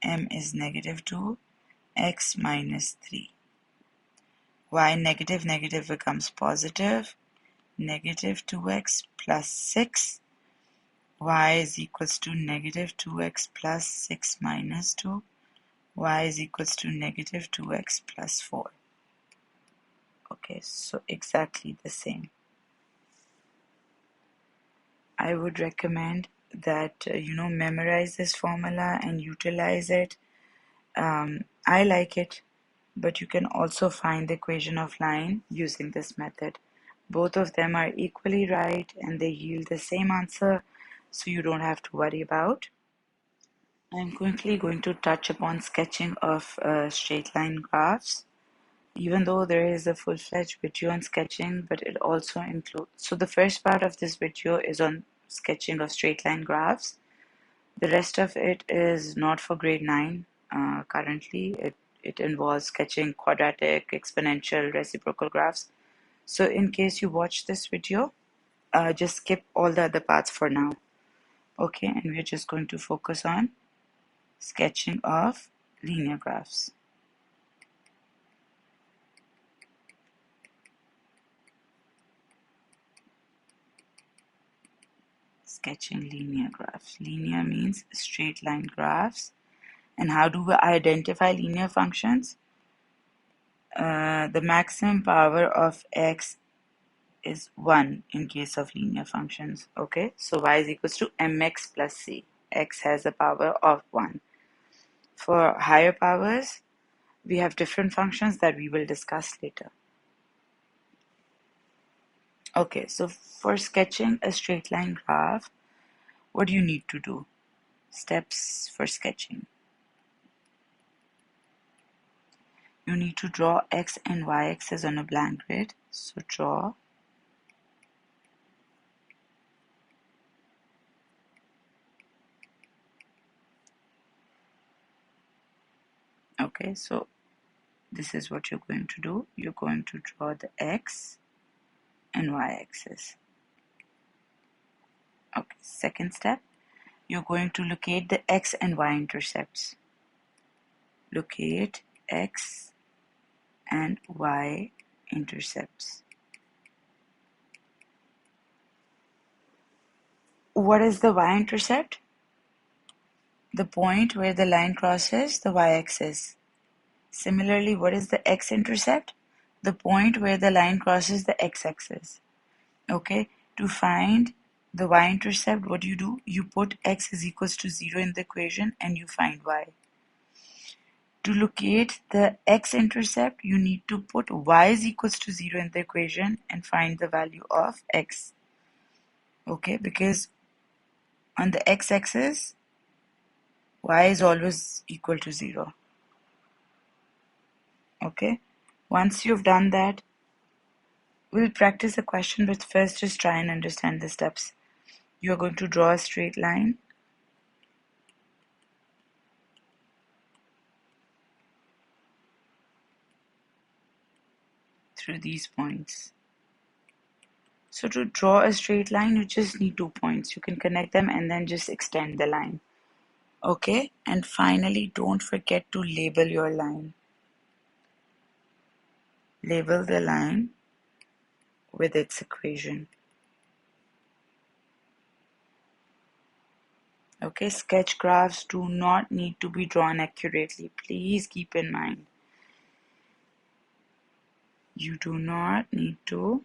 Speaker 1: m is negative 2, x minus 3. Y negative becomes positive, negative 2x plus 6. Y is equals to negative 2x plus 6 minus 2. Y is equals to negative 2x plus 4. Okay, so exactly the same. I would recommend that memorize this formula and utilize it. I like it, but you can also find the equation of line using this method. Both of them are equally right and they yield the same answer, so you don't have to worry about. I'm quickly going to touch upon sketching of straight line graphs, even though there is a full-fledged video on sketching, but it also includes, so the first part of this video is on sketching of straight line graphs. The rest of it is not for grade 9 currently. It involves sketching quadratic, exponential, reciprocal graphs. So in case you watch this video, just skip all the other parts for now. Okay, and we're just going to focus on sketching of linear graphs. Sketching linear graphs. Linear means straight line graphs. And how do we identify linear functions? The maximum power of x is 1 in case of linear functions. Okay, so y is equals to mx plus c. X has a power of 1. For higher powers, we have different functions that we will discuss later. Okay, so for sketching a straight line graph, what do you need to do? Steps for sketching. You need to draw x and y axes on a blank grid. So draw. Okay, so this is what you're going to do. You're going to draw the x and y axis. Okay, second step, you're going to locate the x and y intercepts. Locate x and y intercepts. What is the y-intercept? The point where the line crosses the y-axis. Similarly, what is the x-intercept? The point where the line crosses the x-axis. Okay, to find the y-intercept, what do? You put x is equals to 0 in the equation and you find y. To locate the x-intercept, you need to put y is equals to 0 in the equation and find the value of x. Okay, because on the x-axis, y is always equal to 0. Okay, once you've done that, we'll practice the question, but first just try and understand the steps. You're going to draw a straight line. Through these points. So to draw a straight line, you just need 2 points. You can connect them and then just extend the line. Okay, and finally, don't forget to label your line. Label the line with its equation. Okay, sketch graphs do not need to be drawn accurately. Please keep in mind. You do not need to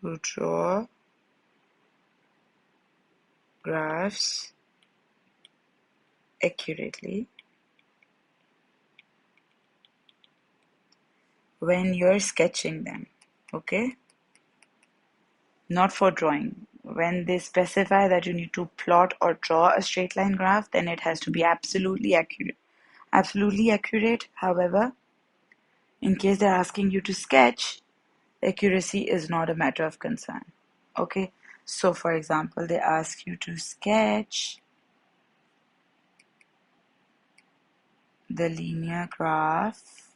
Speaker 1: to draw graphs accurately when you're sketching them. Okay, not for drawing. When they specify that you need to plot or draw a straight line graph, then it has to be absolutely accurate. Absolutely accurate, however, in case they're asking you to sketch, accuracy is not a matter of concern. Okay, so for example, they ask you to sketch the linear graph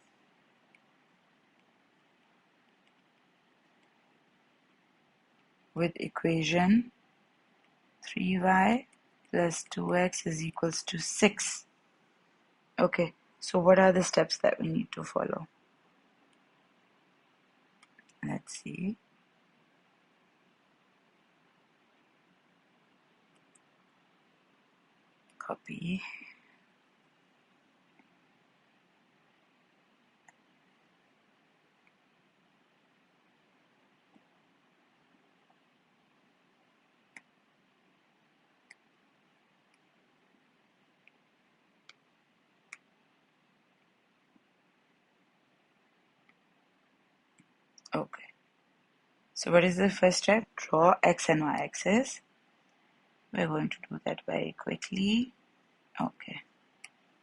Speaker 1: with equation 3y plus 2x is equals to 6. Okay, so what are the steps that we need to follow? Let's see. copy. Okay. So what is the first step? Draw x and y axis. We're going to do that very quickly. Okay.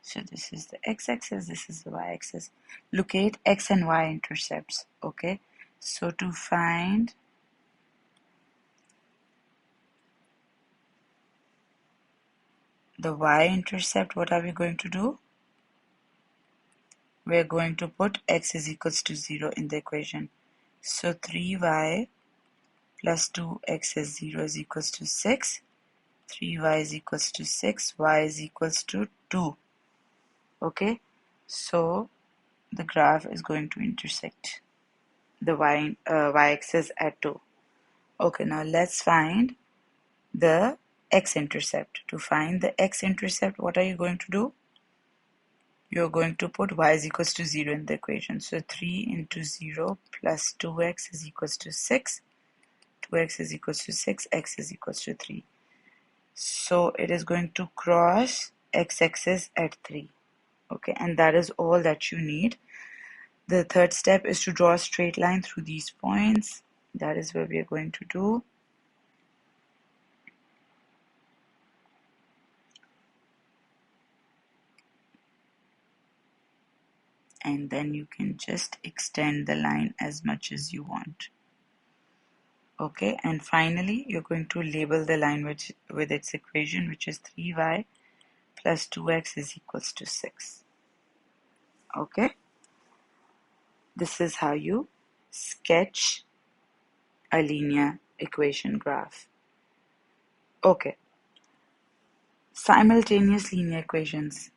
Speaker 1: So this is the x-axis, this is the y-axis. Locate x and y intercepts. Okay. So to find the y-intercept, what are we going to do? We're going to put x is equals to 0 in the equation. So 3y plus 2x is 0 is equals to 6. 3y is equals to 6. Y is equals to 2. Okay. So the graph is going to intersect the y-axis at 2. Okay, now let's find the x-intercept. To find the x-intercept, what are you going to do? You're going to put y is equals to 0 in the equation. So 3 into 0 plus 2x is equals to 6. 2x is equals to 6, x is equals to 3. So it is going to cross x-axis at 3. Okay, and that is all that you need. The third step is to draw a straight line through these points. That is what we are going to do. And then you can just extend the line as much as you want. Okay, and finally you're going to label the line with its equation, which is 3y plus 2x is equals to 6. Okay, this is how you sketch a linear equation graph. Okay, simultaneous linear equations.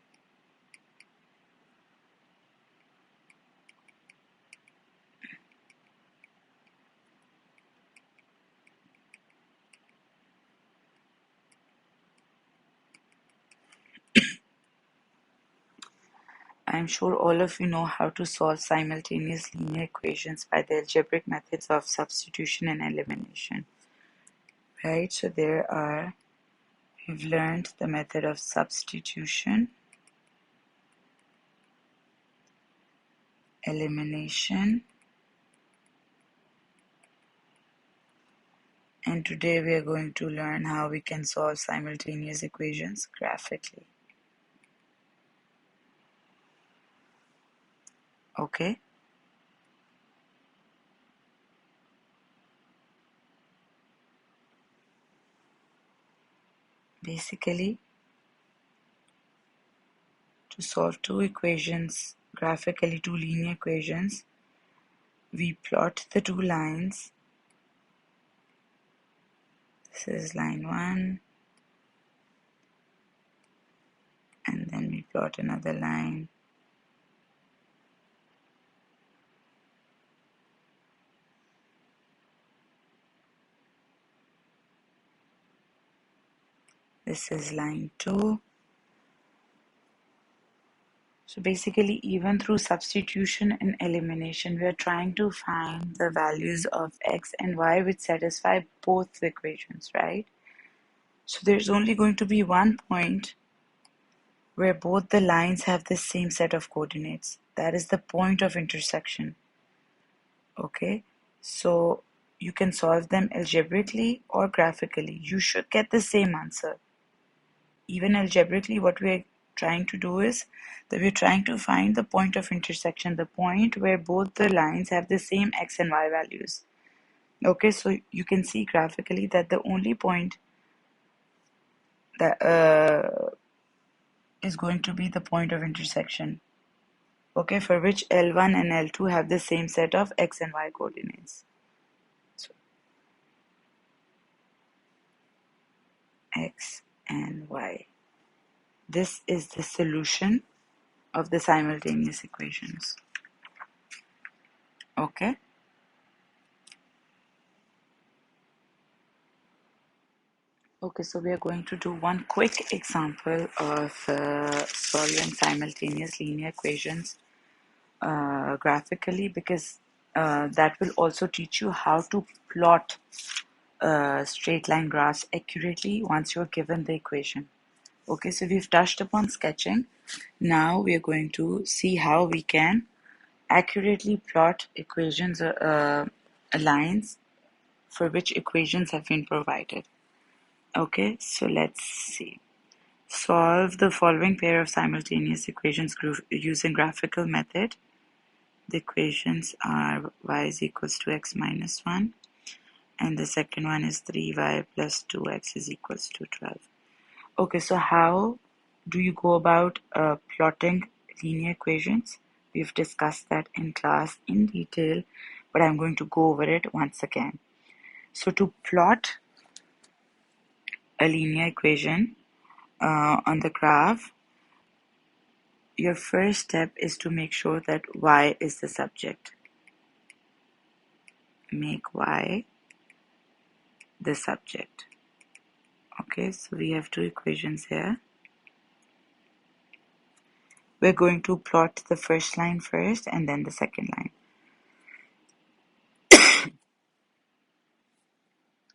Speaker 1: I'm sure all of you know how to solve simultaneous linear equations by the algebraic methods of substitution and elimination. Right, so we've learned the method of substitution, elimination, and today we are going to learn how we can solve simultaneous equations graphically. Okay. Basically, to solve two equations graphically, two linear equations, we plot the two lines. This is line 1, and then we plot another line. This is line 2. So basically, even through substitution and elimination, we are trying to find the values of x and y which satisfy both the equations, right? So there's only going to be one point where both the lines have the same set of coordinates. That is the point of intersection. Okay, so you can solve them algebraically or graphically. You should get the same answer. Even algebraically, what we're trying to do is that we're trying to find the point of intersection, the point where both the lines have the same x and y values. Okay, so you can see graphically that the only point that is going to be the point of intersection, okay, for which L1 and L2 have the same set of x and y coordinates. So x and y. This is the solution of the simultaneous equations. Okay. Okay, so we are going to do one quick example of solving simultaneous linear equations graphically, because that will also teach you how to plot straight line graphs accurately once you're given the equation. Okay, so we've touched upon sketching. Now we are going to see how we can accurately plot equations, lines for which equations have been provided. Okay, so let's see. Solve the following pair of simultaneous equations using graphical method. The equations are y is equals to x minus 1, and the second one is 3y plus 2x is equals to 12. Okay, so how do you go about plotting linear equations? We've discussed that in class in detail, but I'm going to go over it once again. So to plot a linear equation on the graph, your first step is to make sure that y is the subject. Make y the subject. Okay, so we have two equations here. We're going to plot the first line first and then the second line.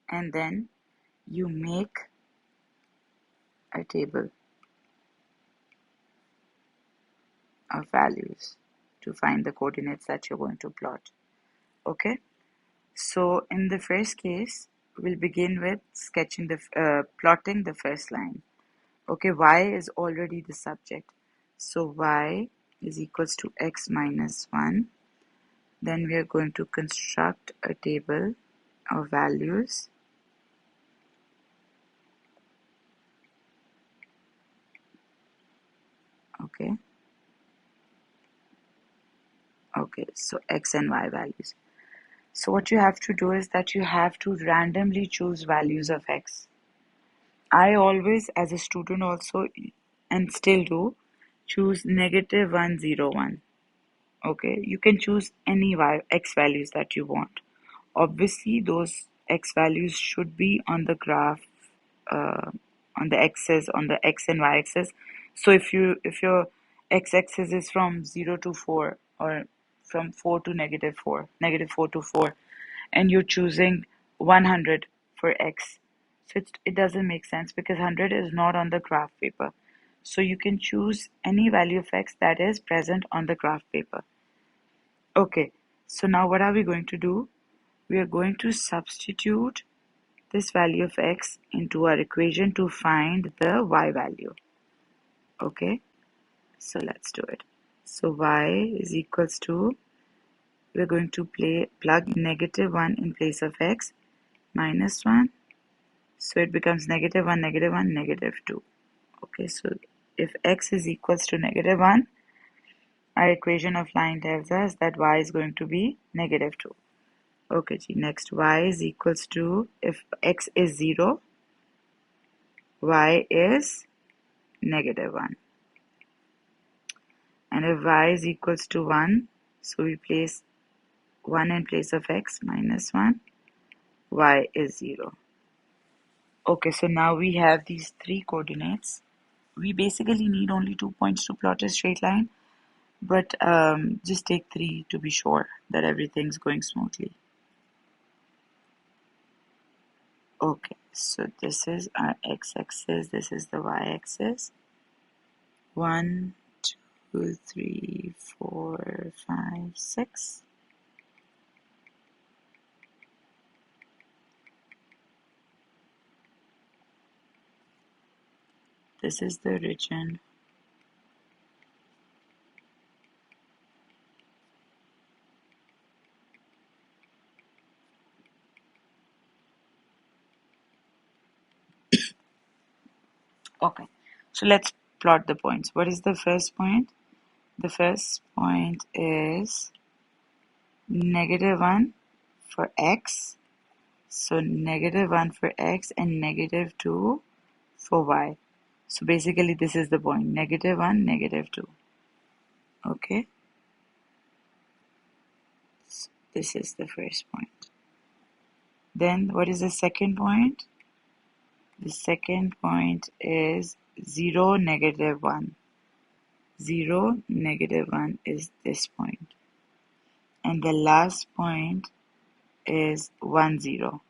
Speaker 1: And then you make a table of values to find the coordinates that you're going to plot. Okay, so in the first case, we'll begin with sketching plotting the first line. Okay, y is already the subject, so y is equals to x minus 1. Then we are going to construct a table of values. Okay, so x and y values. So what you have to do is that you have to randomly choose values of x. I always, as a student also, and still do, choose -1, 0, 1. Okay, you can choose any x values that you want. Obviously, those x values should be on the graph, uh, on the x's, on the x and y axis. So if your x-axis is from 0 to 4, or from 4 to -4, -4 to 4, and you're choosing 100 for x, so it doesn't make sense because 100 is not on the graph paper. So you can choose any value of x that is present on the graph paper. Okay, so now what are we going to do? We are going to substitute this value of x into our equation to find the y value. Okay, so let's do it. So y is equals to, we're going to plug -1 in place of x minus 1. So it becomes -1, -1, -2. Okay, so if x is equals to -1, our equation of line tells us that y is going to be -2. Okay, next y is equals to, if x is 0, y is -1. And if y is equals to 1, so we place 1 in place of x minus 1, y is 0. Okay, so now we have these three coordinates. We basically need only 2 points to plot a straight line, but just take 3 to be sure that everything's going smoothly. Okay, so this is our x-axis, this is the y-axis. 1, 2, 3, 4, 5, 6. This is the origin. Okay, so let's plot the points. What is the first point? The first point is -1 for x. So -1 for x and -2 for y. So basically this is the point, -1, -2. Okay, so this is the first point. Then what is the second point? The second point is 0, negative 1. 0, negative 1 is this point. And the last point is 1, 0.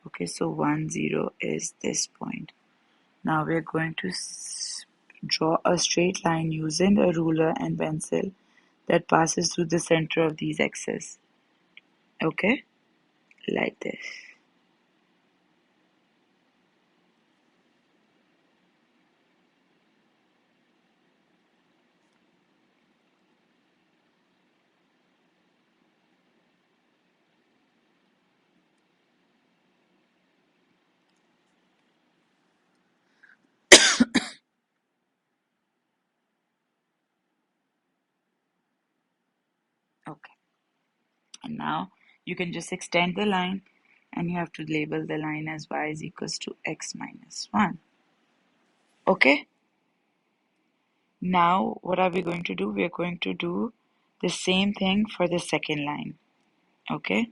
Speaker 1: Okay, so 1, 0 is this point. Now we're going to draw a straight line using a ruler and pencil that passes through the center of these x's. Okay, like this. Okay, and now you can just extend the line and you have to label the line as y is equals to x minus 1. Okay, now what are we going to do? We are going to do the same thing for the second line. Okay,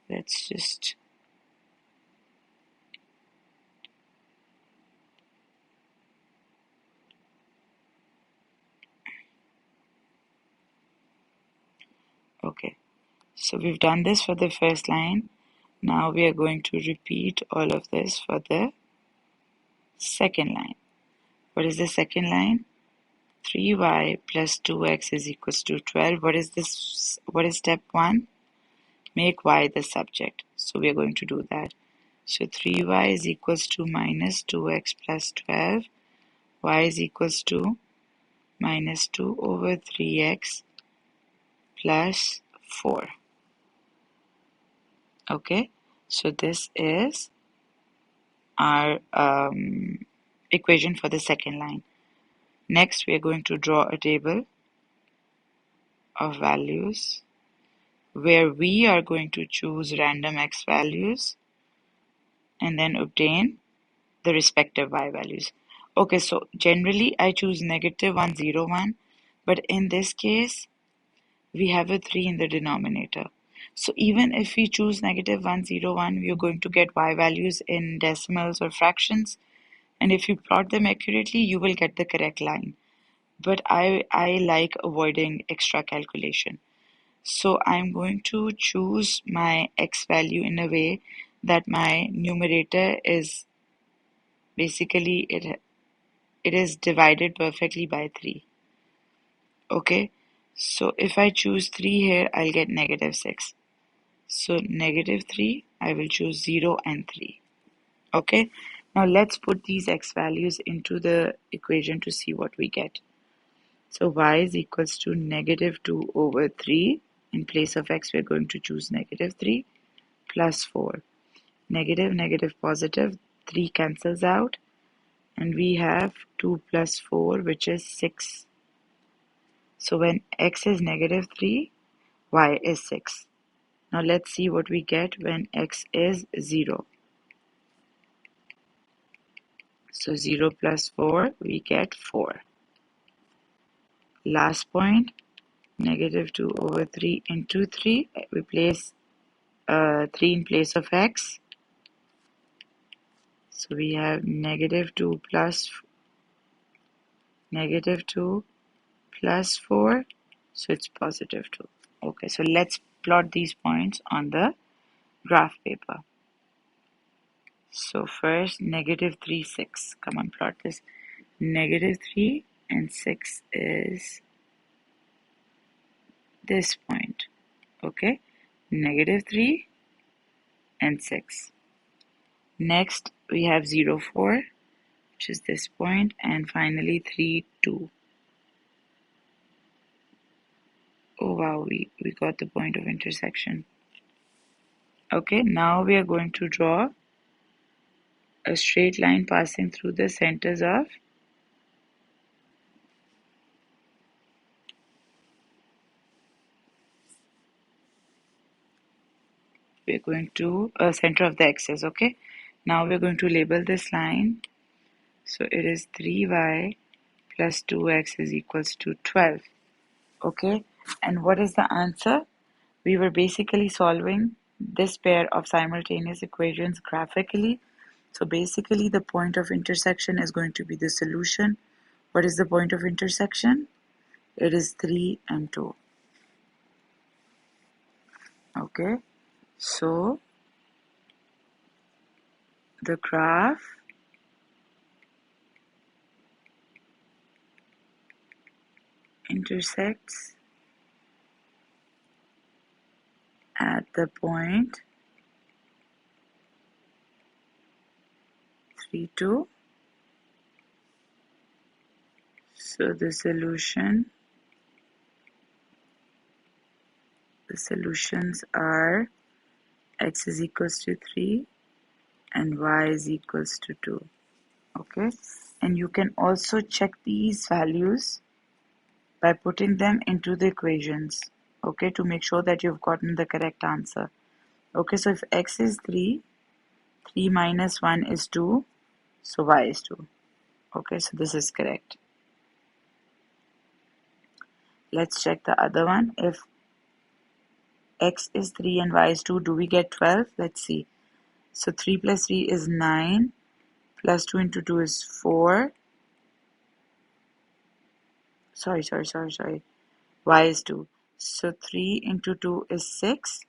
Speaker 1: let's just okay, so we've done this for the first line. Now we are going to repeat all of this for the second line. What is the second line? 3y plus 2x is equals to 12. What is this? What is step 1? Make y the subject. So we are going to do that. So 3y is equals to minus 2x plus 12. Y is equals to minus 2 over 3x plus 4. Okay, so this is our equation for the second line. Next, we are going to draw a table of values where we are going to choose random x values and then obtain the respective y values. Okay, so generally I choose negative 1, 0, 1, but in this case we have a 3 in the denominator. So even if we choose negative 1, 0, 1, we are going to get y values in decimals or fractions, and if you plot them accurately, you will get the correct line. But I like avoiding extra calculation. So I'm going to choose my x value in a way that my numerator is basically it is divided perfectly by 3. Okay, so if I choose 3 here, I'll get negative 6. So negative 3, I will choose 0 and 3. Okay, now let's put these x values into the equation to see what we get. So y is equals to negative 2 over 3. In place of x, we're going to choose negative 3 plus 4. Negative, negative, positive, 3 cancels out. And we have 2 plus 4, which is 6. So when x is negative 3, y is 6. Now let's see what we get when x is 0. So 0 plus 4, we get 4. Last point, negative 2 over 3 into 3. We place 3 in place of x. So we have negative 2 plus 4. So it's positive 2. Okay, so let's plot these points on the graph paper. So first, negative 3, 6. Come on, plot this. Negative 3 and 6 is this point. Okay, negative 3 and 6. Next, we have 0, 4, which is this point, and finally 3, 2. Oh wow, we got the point of intersection. Okay, now we are going to draw a straight line passing through the centers of center of the x's. Okay, now we're going to label this line. So it is 3y plus 2x is equals to 12. Okay, and what is the answer? We were basically solving this pair of simultaneous equations graphically. So basically the point of intersection is going to be the solution. What is the point of intersection? It is 3 and 2. Okay, so the graph intersects at the point 3, 2. So the solutions are x is equals to 3 and y is equals to 2. Okay, and you can also check these values by putting them into the equations, okay, to make sure that you've gotten the correct answer. Okay, so if x is 3, 3 minus 1 is 2, so y is 2. Okay, so this is correct. Let's check the other one. If x is 3 and y is 2, do we get 12? Let's see. So 3 plus 3 is 9, plus 2 into 2 is 4. Sorry. Y is 2. So 3 into 2 is 6,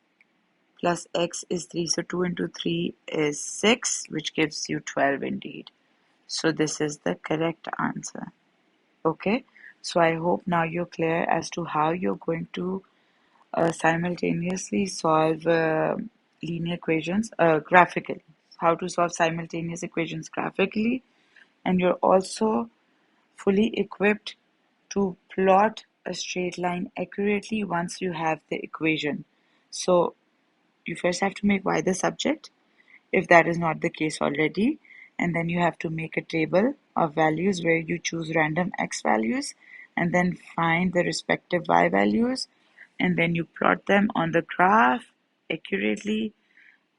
Speaker 1: plus x is 3. So 2 into 3 is 6, which gives you 12 indeed. So this is the correct answer. Okay, so I hope now you're clear as to how you're going to simultaneously solve linear equations graphically. How to solve simultaneous equations graphically, and you're also fully equipped to plot a straight line accurately once you have the equation. So you first have to make y the subject, if that is not the case already, and then you have to make a table of values where you choose random x values and then find the respective y values, and then you plot them on the graph accurately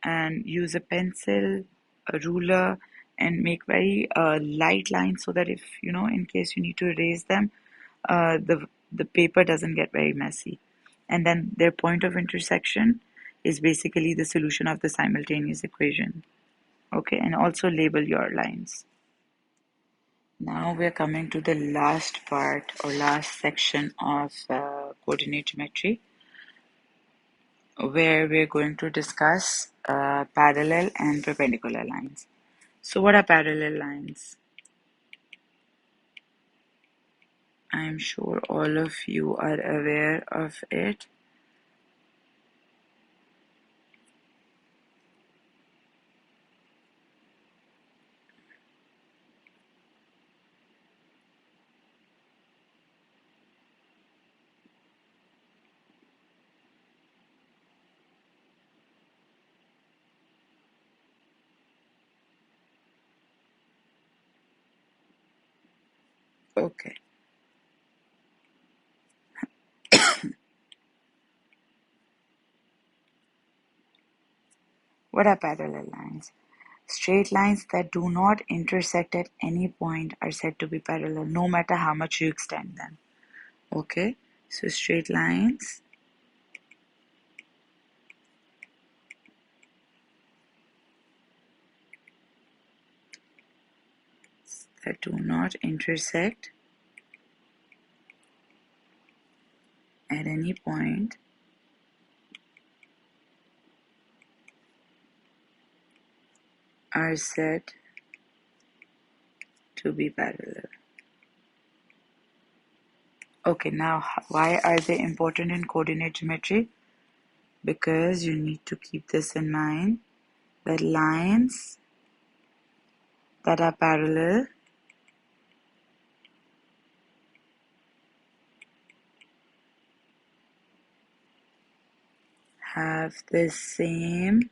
Speaker 1: and use a pencil, a ruler, and make very light lines so that if in case you need to erase them, the paper doesn't get very messy. And then their point of intersection is basically the solution of the simultaneous equation. Okay, and also label your lines. Now we're coming to the last part or last section of coordinate geometry, where we're going to discuss parallel and perpendicular lines. So what are parallel lines? I'm sure all of you are aware of it. Okay. What are parallel lines? Straight lines that do not intersect at any point are said to be parallel, no matter how much you extend them. Okay, so straight lines that do not intersect at any point are said to be parallel. Okay, now why are they important in coordinate geometry? Because you need to keep this in mind, that lines that are parallel have the same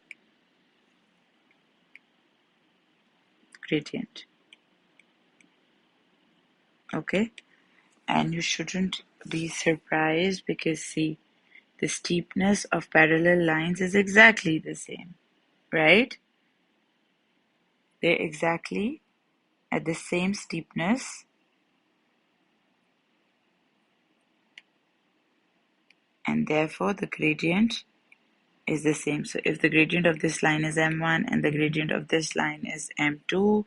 Speaker 1: gradient. Okay, and you shouldn't be surprised because see, the steepness of parallel lines is exactly the same, right? They're exactly at the same steepness, and therefore the gradient is the same. So if the gradient of this line is m1 and the gradient of this line is m2,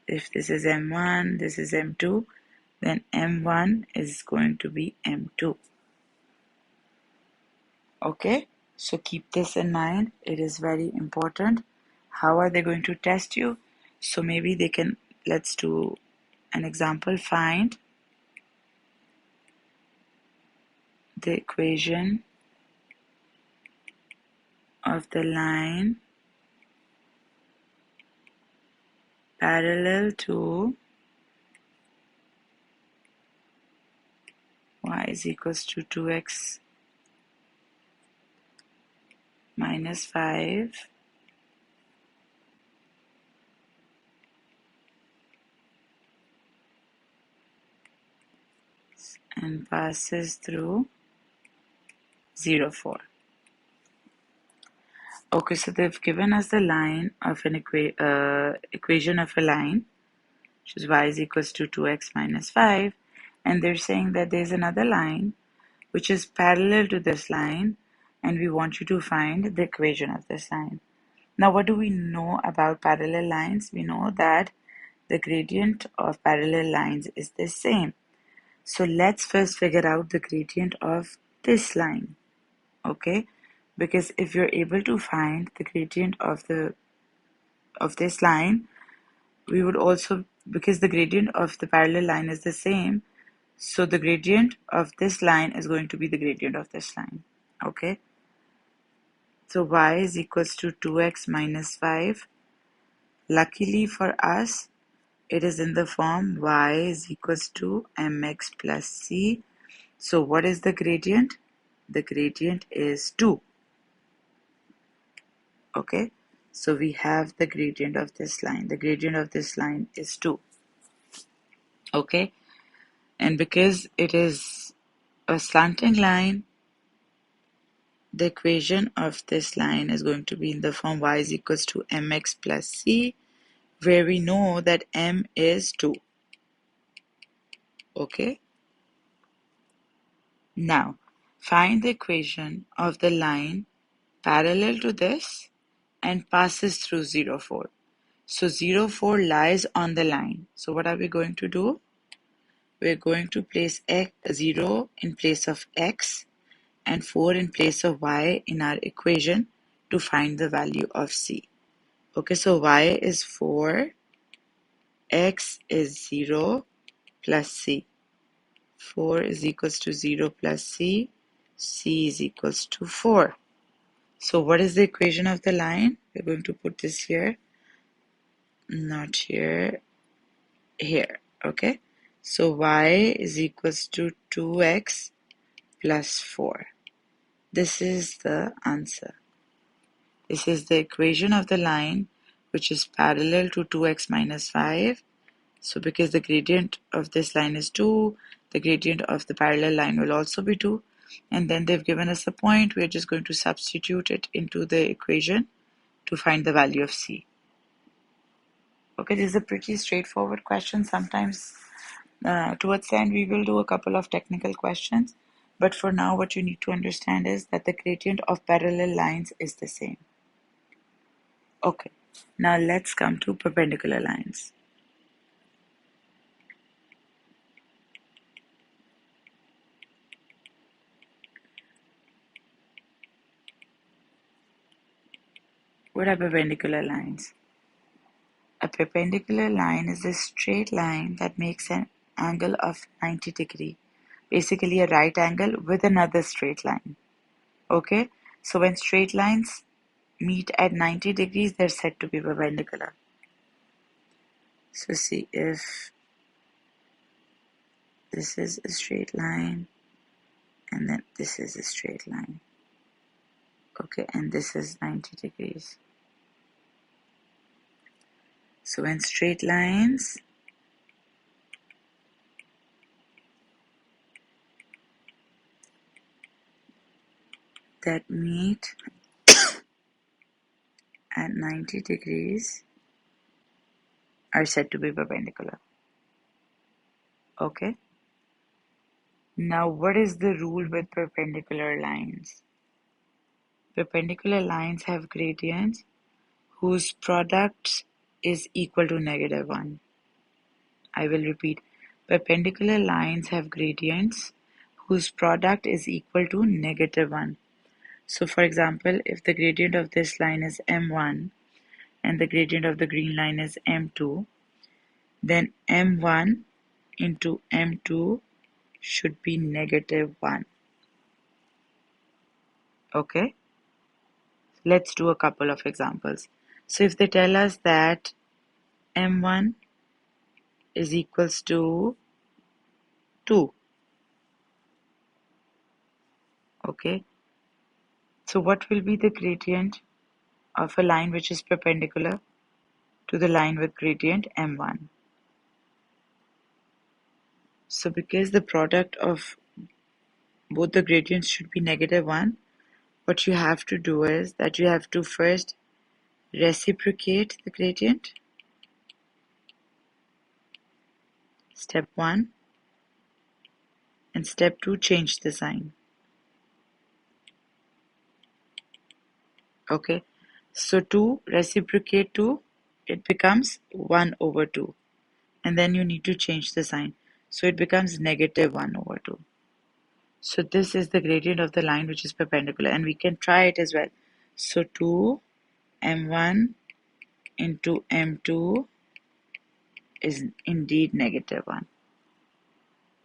Speaker 1: if this is m1, this is m2, then m1 is going to be m2. Okay, so keep this in mind. It is very important. How are they going to test you? So maybe they can, let's do an example. Find the equation of the line parallel to y is equals to 2x minus 5 and passes through 0, 4. Okay, so they've given us the line of an equation of a line, which is y is equals to 2x minus 5, and they're saying that there's another line which is parallel to this line, and we want you to find the equation of this line. Now, what do we know about parallel lines? We know that the gradient of parallel lines is the same. So let's first figure out the gradient of this line, okay? Because if you're able to find the gradient of this line, we would also, because the gradient of the parallel line is the same, so the gradient of this line is going to be the gradient of this line, okay? So y is equals to 2x minus 5. Luckily for us, it is in the form y is equals to mx plus c. So what is the gradient? The gradient is 2. Okay, so we have the gradient of this line. The gradient of this line is 2. Okay, and because it is a slanting line, the equation of this line is going to be in the form y is equals to mx plus c, where we know that m is 2. Okay, now find the equation of the line parallel to this and passes through 0, 4. So 0, 4 lies on the line. So what are we going to do? We're going to place 0 in place of x and 4 in place of y in our equation to find the value of c. Okay, so y is 4, x is 0 plus c. 4 is equals to 0 plus c, c is equals to 4. So what is the equation of the line? We're going to put this here, not here, here, okay? So y is equals to 2x plus 4. This is the answer. This is the equation of the line which is parallel to 2x minus 5. So because the gradient of this line is 2, the gradient of the parallel line will also be 2. And then they've given us a point. We're just going to substitute it into the equation to find the value of c. Okay, this is a pretty straightforward question. Sometimes towards the end we will do a couple of technical questions. But for now, what you need to understand is that the gradient of parallel lines is the same. Okay, now let's come to perpendicular lines. What are perpendicular lines? A perpendicular line is a straight line that makes an angle of 90 degree. Basically a right angle with another straight line. Okay, so when straight lines meet at 90 degrees, they're said to be perpendicular. So see, if this is a straight line and then this is a straight line, okay, and this is 90 degrees. So when straight lines that meet at 90 degrees are said to be perpendicular. Okay. Now, what is the rule with perpendicular lines? Perpendicular lines have gradients whose product is equal to -1. I will repeat. Perpendicular lines have gradients whose product is equal to -1. So for example, if the gradient of this line is m1 and the gradient of the green line is m2, then m1 into m2 should be -1. Okay, let's do a couple of examples. So if they tell us that m1 is equals to 2, okay, so what will be the gradient of a line which is perpendicular to the line with gradient m1? So because the product of both the gradients should be -1, what you have to do is that you have to first reciprocate the gradient, step 1, and step 2, change the sign. Okay, so 2 reciprocate 2, it becomes 1/2, and then you need to change the sign, so it becomes -1/2. So this is the gradient of the line which is perpendicular, and we can try it as well. So 2 m1 into m2 is indeed -1.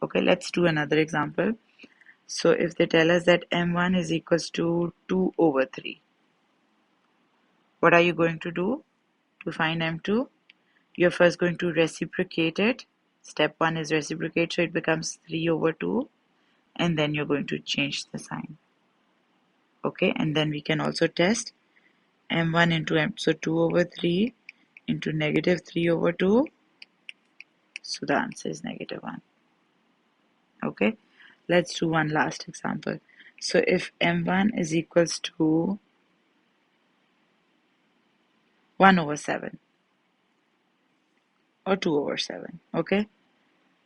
Speaker 1: Okay, let's do another example. So if they tell us that m1 is equals to 2/3, what are you going to do to find m2? You're first going to reciprocate it. Step 1 is reciprocate, so it becomes 3/2, and then you're going to change the sign. Okay, and then we can also test m1 into m, so 2/3 into -3/2, so the answer is -1. Okay, let's do one last example. So if m1 is equals to 1/7 or 2/7, okay,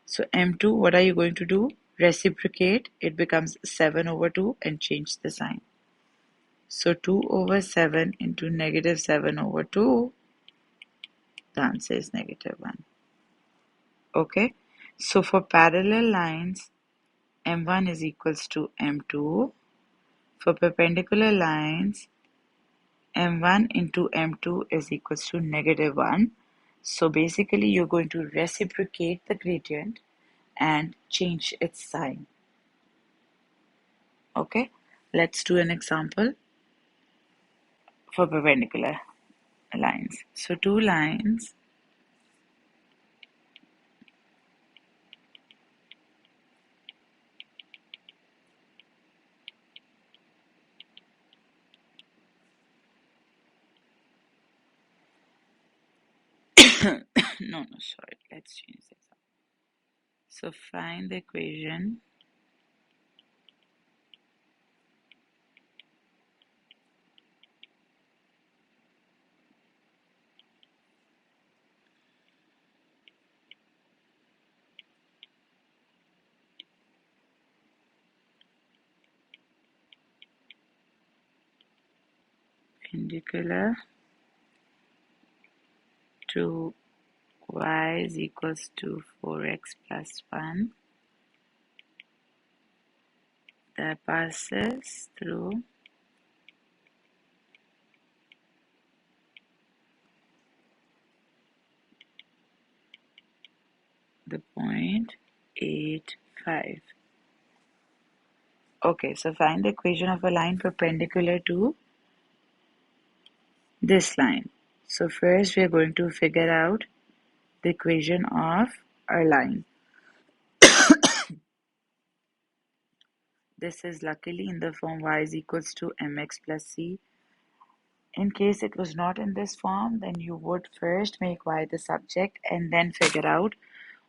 Speaker 1: so m2, what are you going to do? Reciprocate, it becomes 7/2 and change the sign. So 2/7 into -7/2, the answer is -1. Okay, so for parallel lines, m1 is equals to m2. For perpendicular lines, m1 into m2 is equals to -1. So basically you're going to reciprocate the gradient and change its sign. Okay, let's do an example for perpendicular lines. So two lines no, sorry, let's change this. So find the equation perpendicular to y is equals to 4x plus 1 that passes through the point 8, 5. Okay, so find the equation of a line perpendicular to this line. So first we are going to figure out the equation of our line. This is luckily in the form y is equals to mx plus c. In case it was not in this form, then you would first make y the subject and then figure out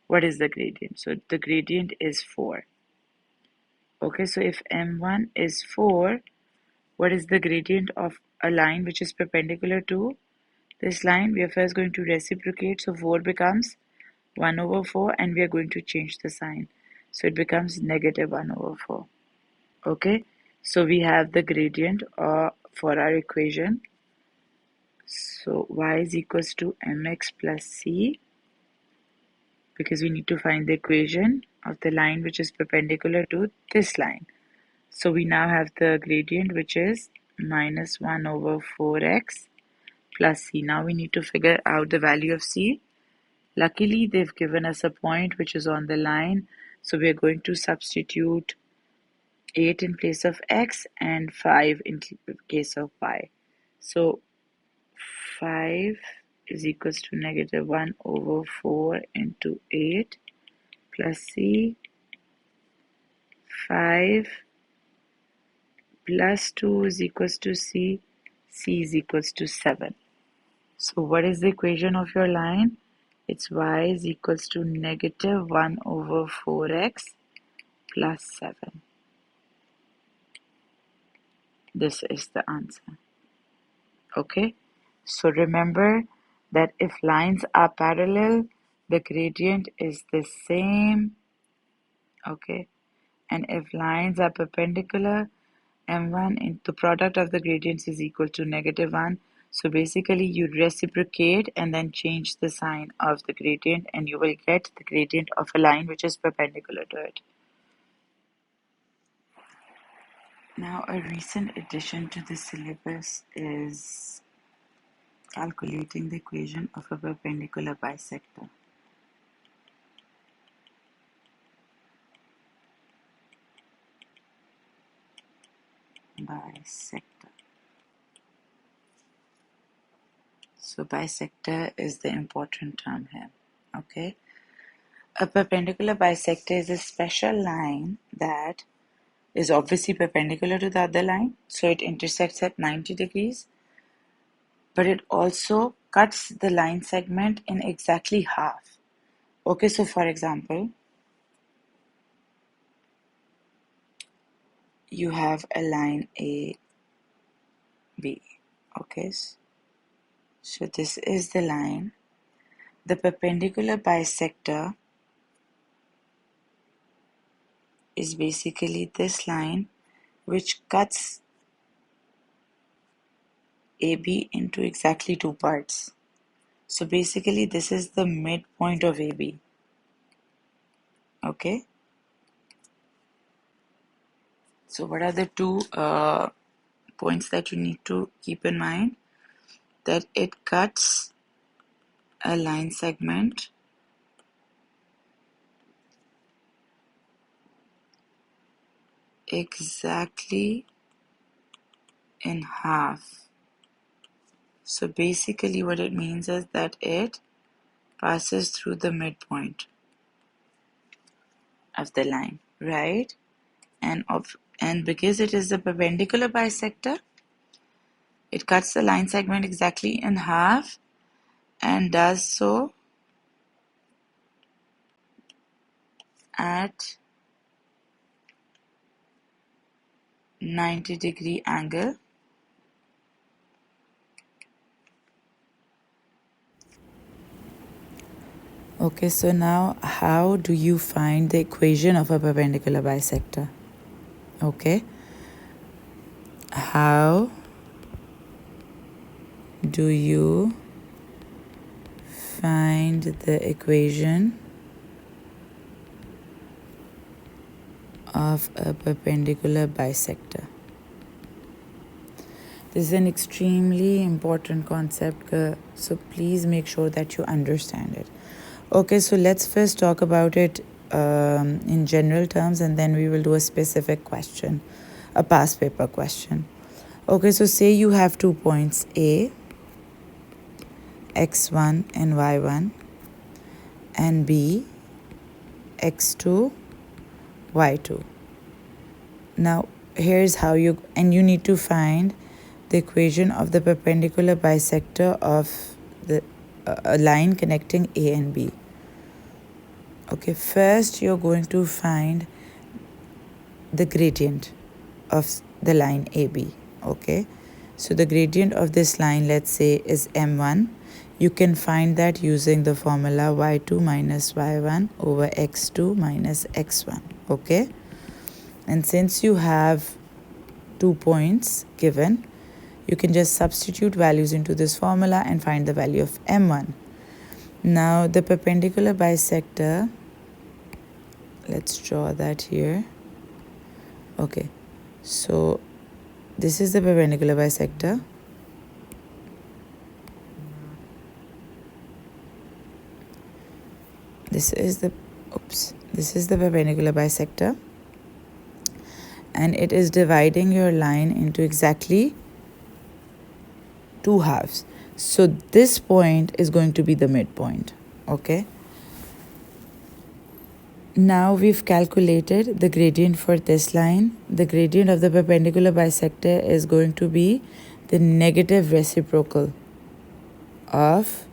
Speaker 1: what is the gradient. So the gradient is 4. Okay, so if m1 is 4, what is the gradient of a line which is perpendicular to this line? We are first going to reciprocate, so 4 becomes 1/4, and we are going to change the sign. So it becomes -1/4. Okay, So we have the gradient for our equation. So y is equals to mx plus c, because we need to find the equation of the line which is perpendicular to this line. So we now have the gradient, which is minus 1 over 4x plus c. Now we need to figure out the value of c. Luckily, they've given us a point which is on the line. So we're going to substitute 8 in place of x and 5 in case of y. So 5 is equals to negative 1 over 4 into 8 plus c. 5 plus 2 is equals to c. C is equals to 7. So what is the equation of your line? It's y is equals to negative 1 over 4x plus 7. This is the answer. Okay, so remember that if lines are parallel, the gradient is the same. Okay, and if lines are perpendicular, m1 into the product of the gradients is equal to negative 1. So basically you reciprocate and then change the sign of the gradient, and you will get the gradient of a line which is perpendicular to it. Now, a recent addition to the syllabus is calculating the equation of a perpendicular bisector. Bisector. So bisector is the important term here. Okay. A perpendicular bisector is a special line that is obviously perpendicular to the other line, so it intersects at 90 degrees, but it also cuts the line segment in exactly half. Okay, so for example, you have a line A, B. Okay, so this is the line. The perpendicular bisector is basically this line which cuts AB into exactly two parts. So basically this is the midpoint of AB. Okay. So what are the two points that you need to keep in mind? That it cuts a line segment exactly in half. So basically what it means is that it passes through the midpoint of the line, right? And because it is a perpendicular bisector, it cuts the line segment exactly in half and does so at 90-degree angle. Okay, so now how do you find the equation of a perpendicular bisector? Okay, how do you find the equation of a perpendicular bisector? This is an extremely important concept, so please make sure that you understand it. Okay, so let's first talk about it in general terms, and then we will do a specific question, a past paper question. Okay, so say you have 2 points A, x1 and y1, and B, x2, y2. Now here's how you need to find the equation of the perpendicular bisector of the a line connecting A and B. Okay, first you're going to find the gradient of the line AB. Okay, so the gradient of this line, let's say, is m1. You can find that using the formula y2 minus y1 over x2 minus x1. Okay, and since you have 2 points given, you can just substitute values into this formula and find the value of m1. Now the perpendicular bisector, let's draw that here. Okay, so this is the perpendicular bisector. This is the perpendicular bisector, and it is dividing your line into exactly 2 halves. So this point is going to be the midpoint. Okay, now we've calculated the gradient for this line. The gradient of the perpendicular bisector is going to be the negative reciprocal of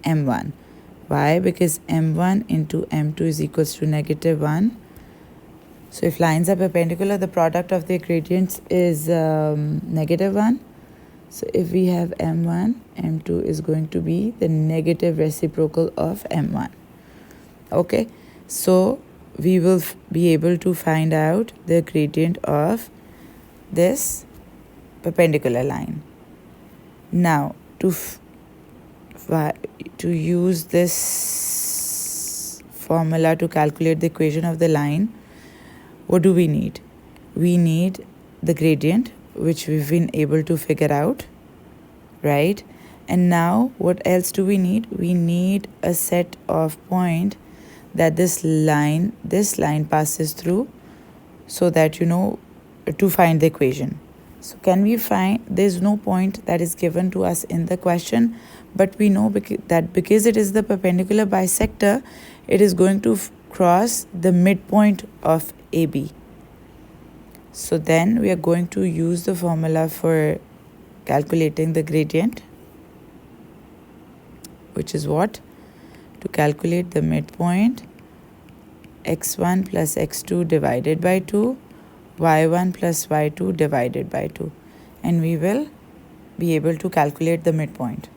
Speaker 1: m1. Why? Because m1 into m2 is equals to -1. So if lines are perpendicular, the product of their gradients is -1. So if we have m1, m2 is going to be the negative reciprocal of m1. Okay, so we will be able to find out the gradient of this perpendicular line. Now, to use this formula to calculate the equation of the line, what do we need? We need the gradient, which we've been able to figure out, right? And now what else do we need? We need a set of point that this line passes through, so that to find the equation. So can we find, there's no point that is given to us in the question, but we know that because it is the perpendicular bisector, it is going to cross the midpoint of AB. So then we are going to use the formula for calculating the gradient, which is what? To calculate the midpoint, x1 plus x2 divided by 2, y1 plus y2 divided by 2, and we will be able to calculate the midpoint.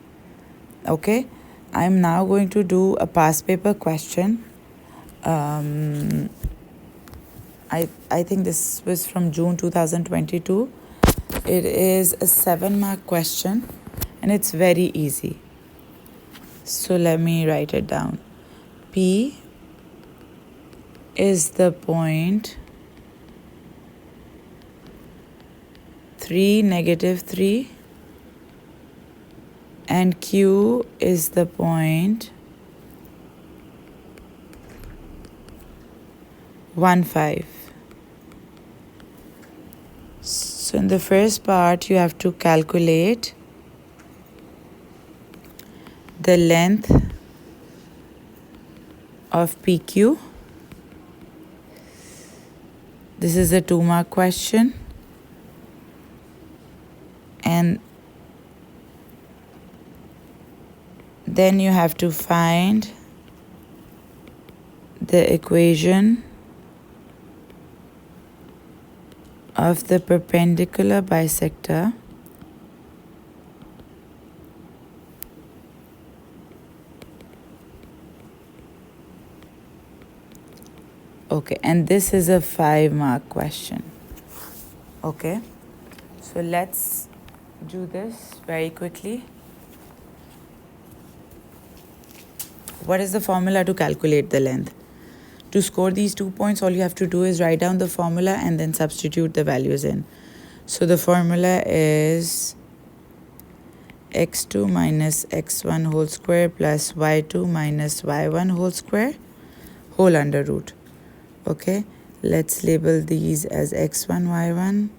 Speaker 1: Okay, I'm now going to do a past paper question. I think this was from June 2022. It is a 7-mark question, and it's very easy. So let me write it down. P is the point 3, -3, and Q is the point 1, 5. So in the first part, you have to calculate the length of PQ. This is a 2-mark question, and then you have to find the equation of the perpendicular bisector okay, and this is a 5-mark question. Okay, so let's do this very quickly. What is the formula to calculate the length? To score these 2 points, all you have to do is write down the formula and then substitute the values in. So the formula is x2 minus x1 whole square plus y2 minus y1 whole square whole under root. Okay, let's label these as x1, y1.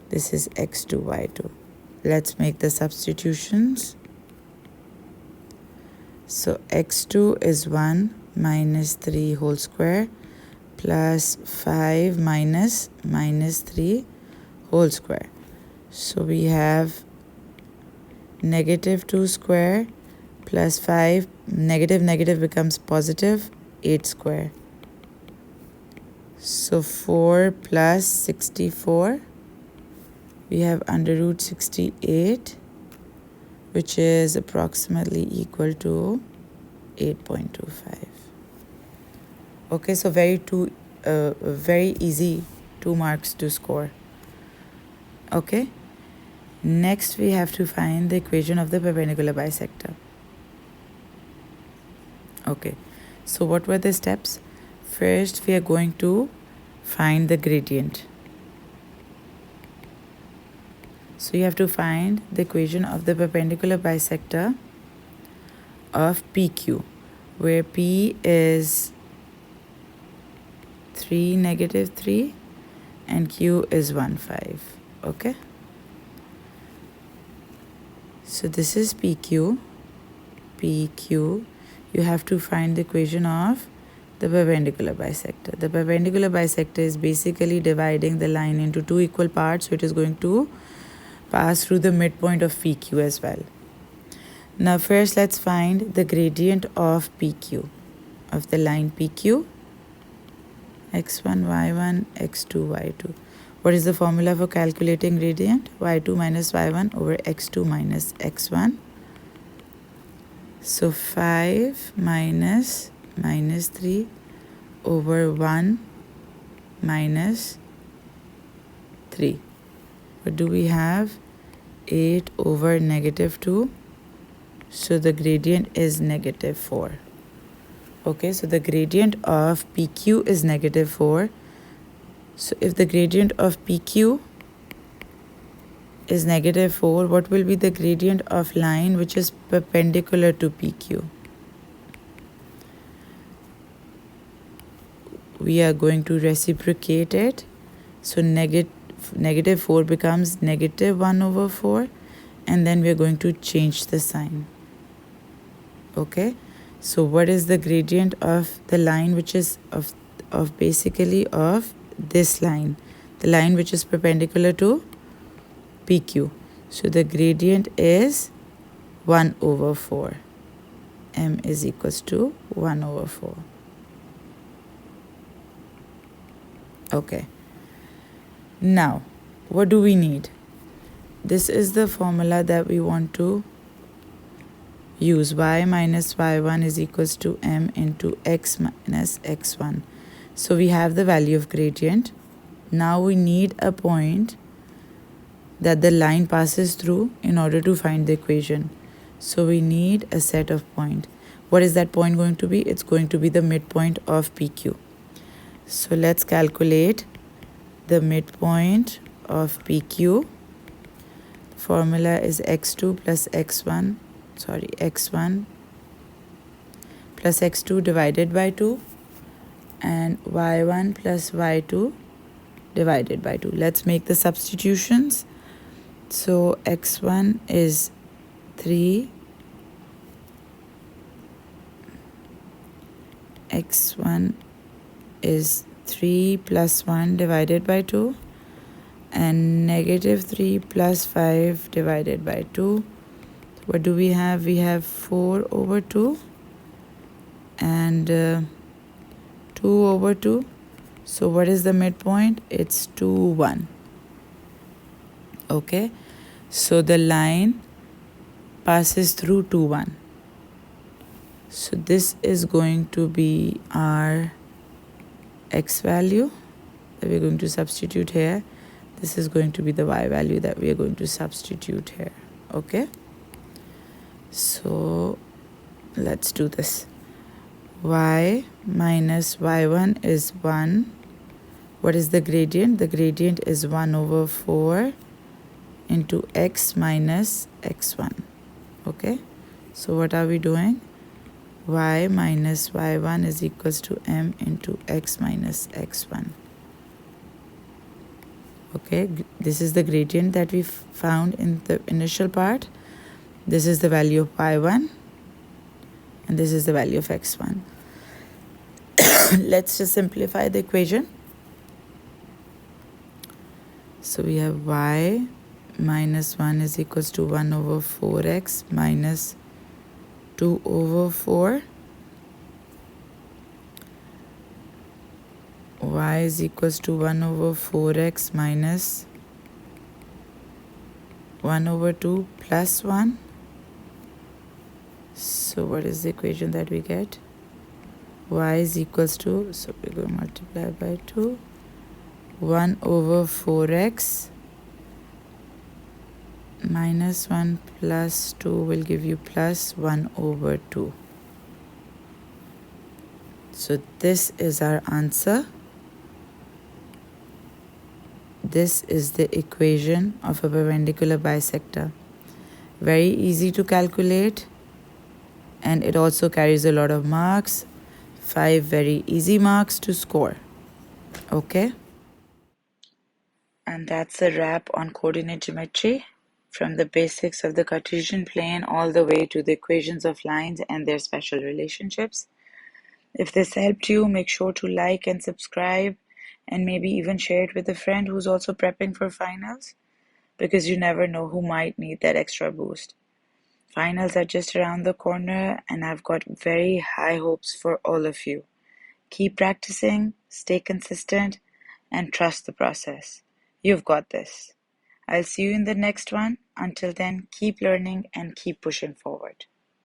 Speaker 1: This is x2, y2. Let's make the substitutions. So x2 is 1 minus 3 whole square plus 5 minus -3 whole square. So we have -2 square plus 5, negative becomes positive 8 square. So 4 plus 64, we have under root 68, which is approximately equal to 8.25. Okay, so very easy 2 marks to score. Okay. Next, we have to find the equation of the perpendicular bisector. Okay. So what were the steps? First, we are going to find the gradient. So you have to find the equation of the perpendicular bisector of PQ, where P is 3, -3, and Q is 1, 5. Okay. So this is PQ. You have to find the equation of the perpendicular bisector. The perpendicular bisector is basically dividing the line into 2 equal parts, so it is going to pass through the midpoint of PQ as well. Now first let's find the gradient of PQ, of the line PQ, x1, y1, x2, y2. What is the formula for calculating gradient? y2 minus y1 over x2 minus x1. So 5 minus -3 over 1 minus 3. What do we have? 8 over -2. So the gradient is -4. Okay, so the gradient of PQ is -4. So if the gradient of PQ is -4, what will be the gradient of line which is perpendicular to PQ? We are going to reciprocate it. So -4 becomes -1 over 4, and then we are going to change the sign. Okay, so what is the gradient of the line which is of basically of this line, the line which is perpendicular to PQ? So the gradient is 1 over 4. M is equals to 1 over 4. Okay. Now, what do we need? This is the formula that we want to use. Y minus y1 is equals to m into x minus x1. So we have the value of gradient. Now we need a point that the line passes through in order to find the equation. So we need a set of points. What is that point going to be? It's going to be the midpoint of PQ. So let's calculate the midpoint of PQ. The formula is x2 plus x1 plus x2 divided by 2 and y1 plus y2 divided by 2. Let's make the substitutions. So x1 is 3, x1 is 3 plus 1 divided by 2 and -3 plus 5 divided by 2. What do we have? We have 4 over 2 and 2 over 2. So what is the midpoint? It's 2, 1. Okay, so the line passes through 2, 1. So this is going to be our x value that we're going to substitute here. This is going to be the y value that we are going to substitute here. Okay, so let's do this. Y minus y1 is 1. What is the gradient? The gradient is 1 over 4 into x minus x1. Okay, so what are we doing? Y minus y1 is equals to m into x minus x1. Okay, this is the gradient that we found in the initial part. This is the value of y1 and this is the value of x1. Let's just simplify the equation. So we have y minus 1 is equals to 1 over 4x minus 2 over 4. Y is equals to 1 over 4x minus 1 over 2 plus 1. So what is the equation that we get? Y is equals to, so we're going to multiply by 2. 1 over 4x minus 1 plus 2 will give you plus 1 over 2. So this is our answer. This is the equation of a perpendicular bisector. Very easy to calculate, and it also carries a lot of marks. 5 very easy marks to score. Okay? And that's a wrap on coordinate geometry, from the basics of the Cartesian plane all the way to the equations of lines and their special relationships. If this helped you, make sure to like and subscribe, and maybe even share it with a friend who's also prepping for finals, because you never know who might need that extra boost. Finals are just around the corner, and I've got very high hopes for all of you. Keep practicing, stay consistent, and trust the process. You've got this. I'll see you in the next one. Until then, keep learning and keep pushing forward.